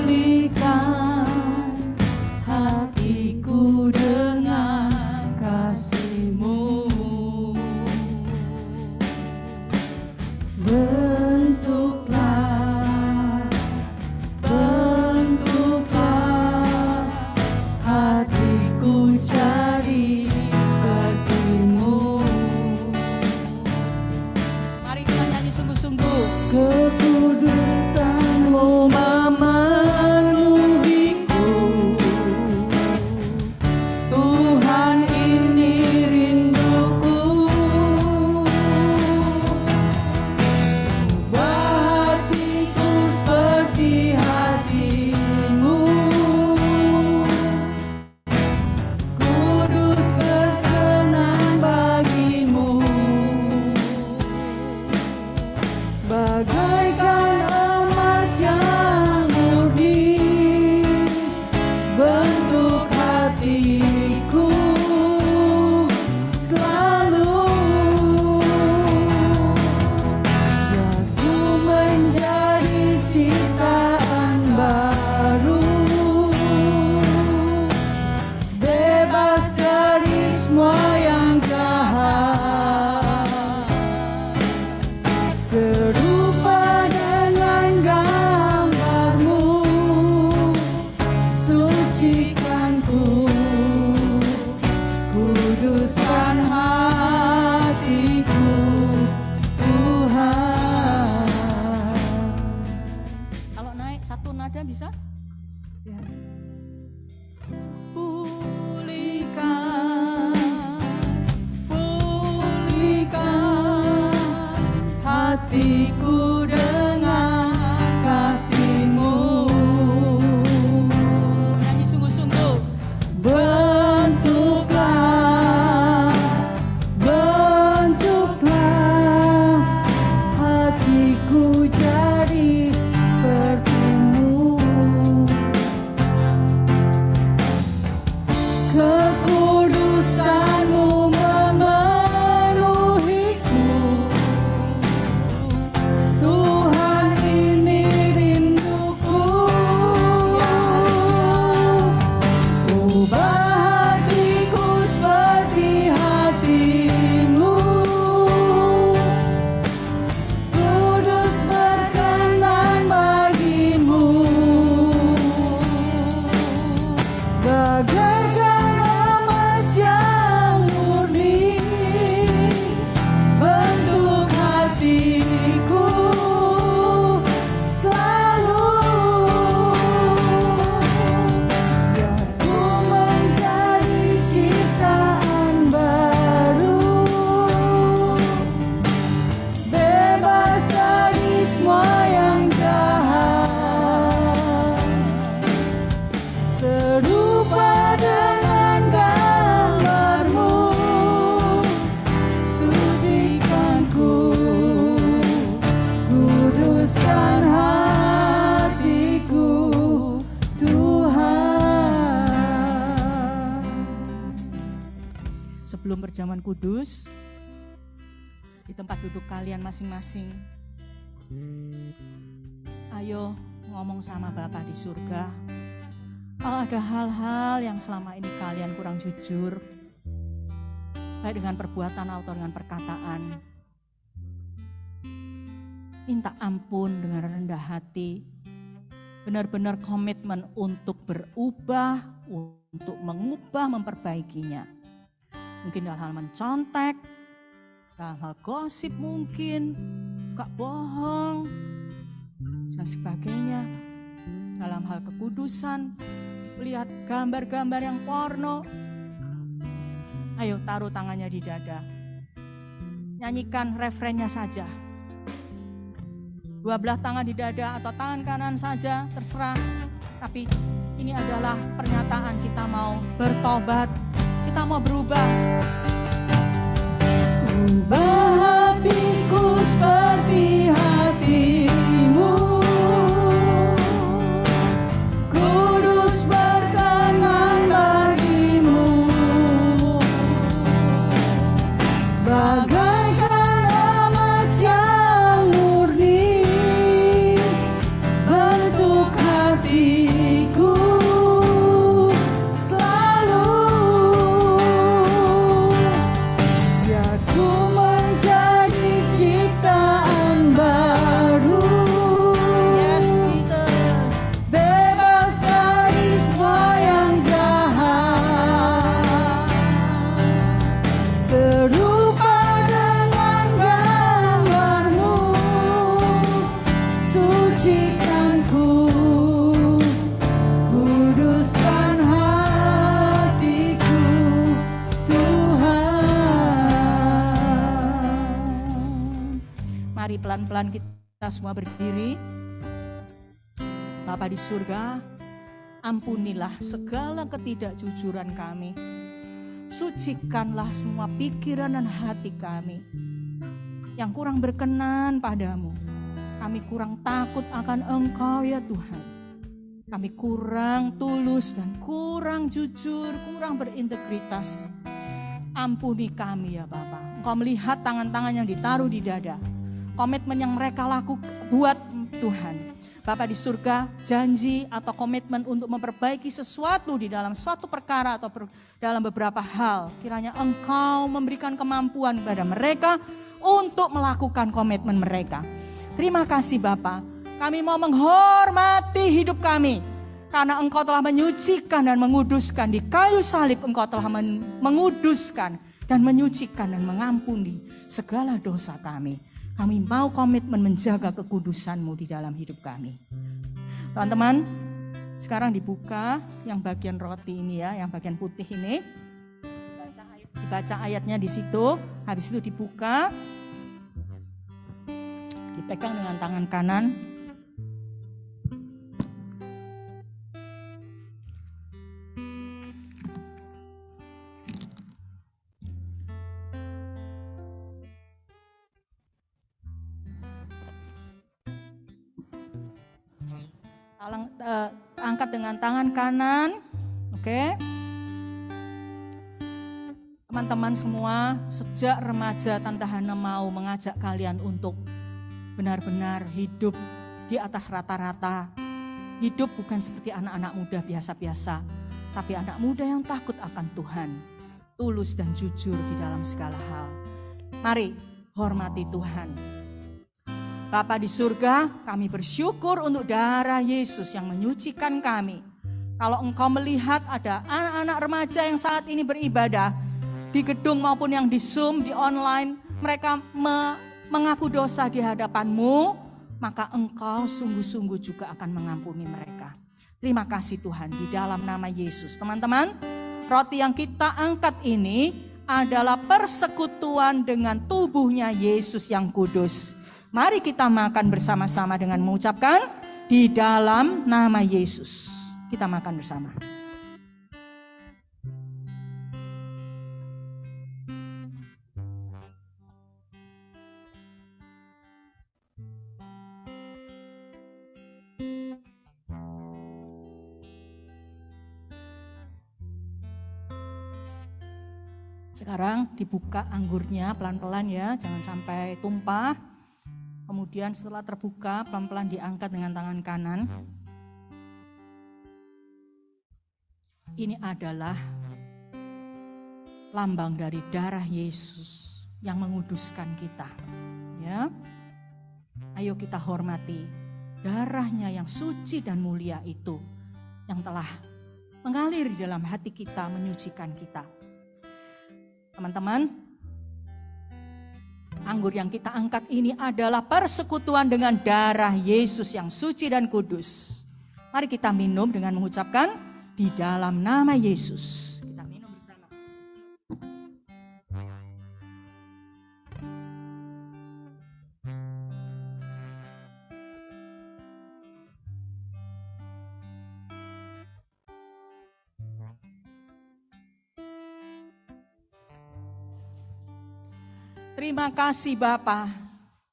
S1: Pulihkan hatiku dengan kasih-Mu. Bentuklah hatiku jadi seperti-Mu.
S4: Mari kita nyanyi sungguh-sungguh.
S1: Kekudusan-Mu memenuhiku. Tuhan, ini rinduku. Ubah hatiku seperti hati-Mu. Kudus berkenan bagi-Mu. Bagaikan emas yang murni, bentuk hatiku selalu. Biar ku menjadi ciptaan baru, bebas dari semua yang jahat. Serupa dengan gambar-Mu, sucikan ku, kuduskan hatiku, Tuhan.
S4: Kalau naik satu nada bisa?
S1: Ya. Pulihkan hatiku dengan kasih-Mu.
S4: Nyanyi sungguh-sungguh.
S1: Bentuklah hatiku jadi seperti-Mu. Kekudusan-Mu memenuhiku. Tuhan, ini rinduku. Ubah hatiku seperti hati-Mu. Kudus berkenan bagi-Mu. Bagaikan emas yang murni, bentuk hatiku selalu. Biar ku menjadi ciptaan baru, bebas dari semua yang jahat. Serupa dengan gambar-Mu, sucikan ku, kuduskan hatiku, Tuhan.
S4: Sebelum berjaman kudus, di tempat duduk kalian masing-masing, ayo ngomong sama Bapa di surga. Kalau ada hal-hal yang selama ini kalian kurang jujur, baik dengan perbuatan atau dengan perkataan, minta ampun dengan rendah hati, benar-benar komitmen untuk berubah, untuk mengubah, memperbaikinya. Mungkin dalam hal mencontek, dalam hal gosip mungkin, suka bohong, dan sebagainya. Dalam hal kekudusan, melihat gambar-gambar yang porno. Ayo taruh tangannya di dada. Nyanyikan refrennya saja. 12 tangan di dada atau tangan kanan saja, terserah. Tapi ini adalah pernyataan kita mau bertobat, kita mau berubah. Ubah hatiku seperti hatimu, kudus berkenan bagimu, bagaikan emas yang murni, bentuk hatiku selalu. Biar ku menjadi ciptaan baru. Yes, Jesus. Bebas dari semua yang jahat, serupa dengan gambarmu, sucikan ku, kuduskan hatiku, Tuhan. Mari pelan-pelan kita semua berdiri. Bapa di surga, ampunilah segala ketidakjujuran kami. Sucikanlah semua pikiran dan hati kami yang kurang berkenan padamu. Kami kurang takut akan Engkau ya Tuhan. Kami kurang tulus dan kurang jujur, kurang berintegritas. Ampuni kami ya Bapa. Engkau melihat tangan-tangan yang ditaruh di dada. Komitmen yang mereka lakukan buat Tuhan. Bapa di surga, janji atau komitmen untuk memperbaiki sesuatu di dalam suatu perkara atau dalam beberapa hal. Kiranya Engkau memberikan kemampuan kepada mereka untuk melakukan komitmen mereka. Terima kasih Bapa. Kami mau menghormati hidup kami. Karena Engkau telah menyucikan dan menguduskan. Di kayu salib Engkau telah menguduskan dan menyucikan dan mengampuni segala dosa kami. Kami mau komitmen menjaga kekudusan-Mu di dalam hidup kami. Teman-teman, sekarang dibuka yang bagian roti ini ya, yang bagian putih ini. Dibaca ayatnya di situ, habis itu dibuka. Dipegang dengan tangan kanan. Angkat dengan tangan kanan, oke. Teman-teman semua, sejak remaja Tante Hana mau mengajak kalian untuk benar-benar hidup di atas rata-rata. Hidup bukan seperti anak-anak muda biasa-biasa, tapi anak muda yang takut akan Tuhan, tulus dan jujur di dalam segala hal. Mari hormati Tuhan. Bapa di surga, kami bersyukur untuk darah Yesus yang menyucikan kami. Kalau Engkau melihat ada anak-anak remaja yang saat ini beribadah di gedung maupun yang di Zoom, di online, mereka mengaku dosa di hadapan-Mu, maka Engkau sungguh-sungguh juga akan mengampuni mereka. Terima kasih Tuhan, di dalam nama Yesus. Teman-teman, roti yang kita angkat ini adalah persekutuan dengan tubuhnya Yesus yang kudus. Mari kita makan bersama-sama dengan mengucapkan di dalam nama Yesus. Kita makan bersama. Sekarang dibuka anggurnya pelan-pelan ya, jangan sampai tumpah. Kemudian setelah terbuka, pelan-pelan diangkat dengan tangan kanan. Ini adalah lambang dari darah Yesus yang menguduskan kita. Ya. Ayo kita hormati darahnya yang suci dan mulia itu yang telah mengalir di dalam hati kita, menyucikan kita. Teman-teman, anggur yang kita angkat ini adalah persekutuan dengan darah Yesus yang suci dan kudus. Mari kita minum dengan mengucapkan di dalam nama Yesus. Kita minum bersama. Terima kasih Bapa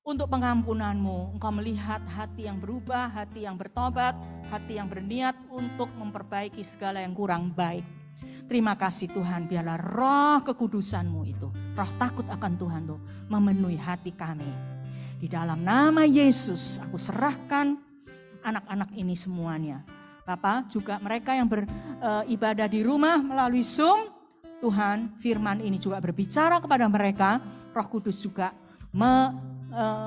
S4: untuk pengampunan-Mu. Engkau melihat hati yang berubah, hati yang bertobat, hati yang berniat untuk memperbaiki segala yang kurang baik. Terima kasih Tuhan, biarlah roh kekudusan-Mu itu, roh takut akan Tuhan itu memenuhi hati kami. Di dalam nama Yesus aku serahkan anak-anak ini semuanya. Bapak, juga mereka yang beribadah di rumah melalui Zoom, Tuhan, firman ini juga berbicara kepada mereka. Roh Kudus juga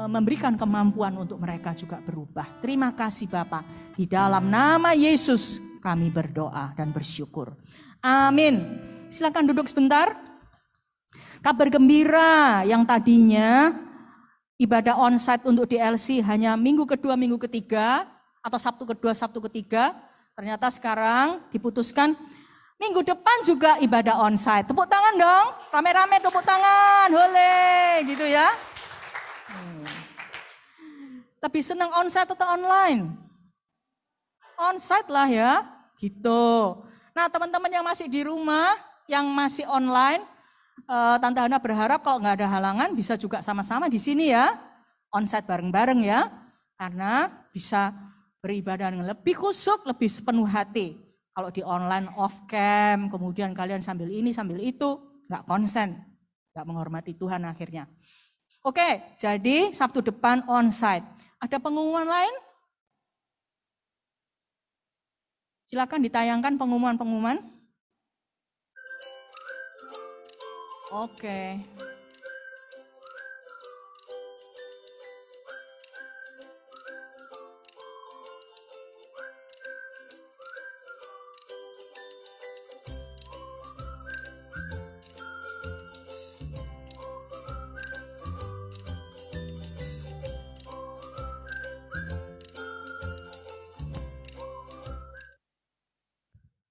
S4: memberikan kemampuan untuk mereka juga berubah. Terima kasih Bapa. Di dalam nama Yesus kami berdoa dan bersyukur. Amin. Silakan duduk sebentar. Kabar gembira yang tadinya ibadah onsite untuk DLC hanya minggu kedua, minggu ketiga, atau Sabtu kedua, Sabtu ketiga, ternyata sekarang diputuskan minggu depan juga ibadah onsite. Tepuk tangan dong, rame-rame tepuk tangan, hole, gitu ya. Lebih senang onsite atau online? Onsite lah ya, gitu. Nah teman-teman yang masih di rumah, yang masih online, Tante Hana berharap kalau nggak ada halangan bisa juga sama-sama di sini ya, onsite bareng-bareng ya, karena bisa beribadah dengan lebih khusyuk, lebih sepenuh hati. Kalau di online off cam, kemudian kalian sambil ini sambil itu, nggak konsen, nggak menghormati Tuhan akhirnya. Oke, jadi Sabtu depan onsite. Ada pengumuman lain? Silakan ditayangkan pengumuman-pengumuman. Oke.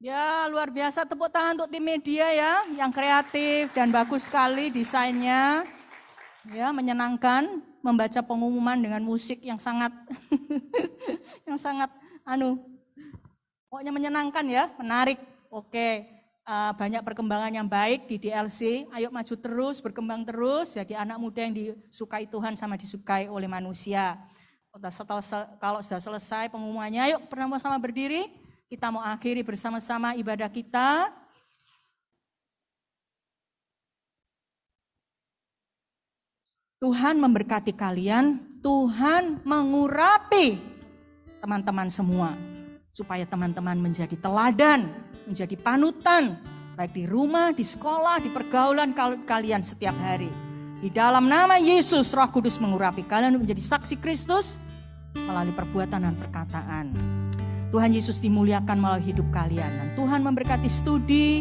S4: Ya, luar biasa, tepuk tangan untuk tim media ya, yang kreatif dan bagus sekali desainnya. Ya, menyenangkan membaca pengumuman dengan musik yang sangat pokoknya menyenangkan ya, menarik. Oke, banyak perkembangan yang baik di DLC. Ayo maju terus, berkembang terus, jadi anak muda yang disukai Tuhan sama disukai oleh manusia. Kalau sudah selesai pengumumannya, ayo bersama-sama berdiri. Kita mau akhiri bersama-sama ibadah kita. Tuhan memberkati kalian, Tuhan mengurapi teman-teman semua. Supaya teman-teman menjadi teladan, menjadi panutan. Baik di rumah, di sekolah, di pergaulan kalian setiap hari. Di dalam nama Yesus, Roh Kudus mengurapi kalian menjadi saksi Kristus melalui perbuatan dan perkataan. Tuhan Yesus dimuliakan melalui hidup kalian. Dan Tuhan memberkati studi,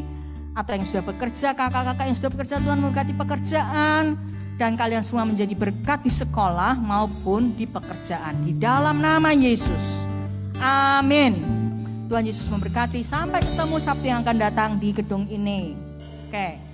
S4: atau yang sudah bekerja, kakak-kakak yang sudah bekerja, Tuhan memberkati pekerjaan. Dan kalian semua menjadi berkat di sekolah maupun di pekerjaan. Di dalam nama Yesus. Amin. Tuhan Yesus memberkati. Sampai ketemu Sabtu yang akan datang di gedung ini. Oke.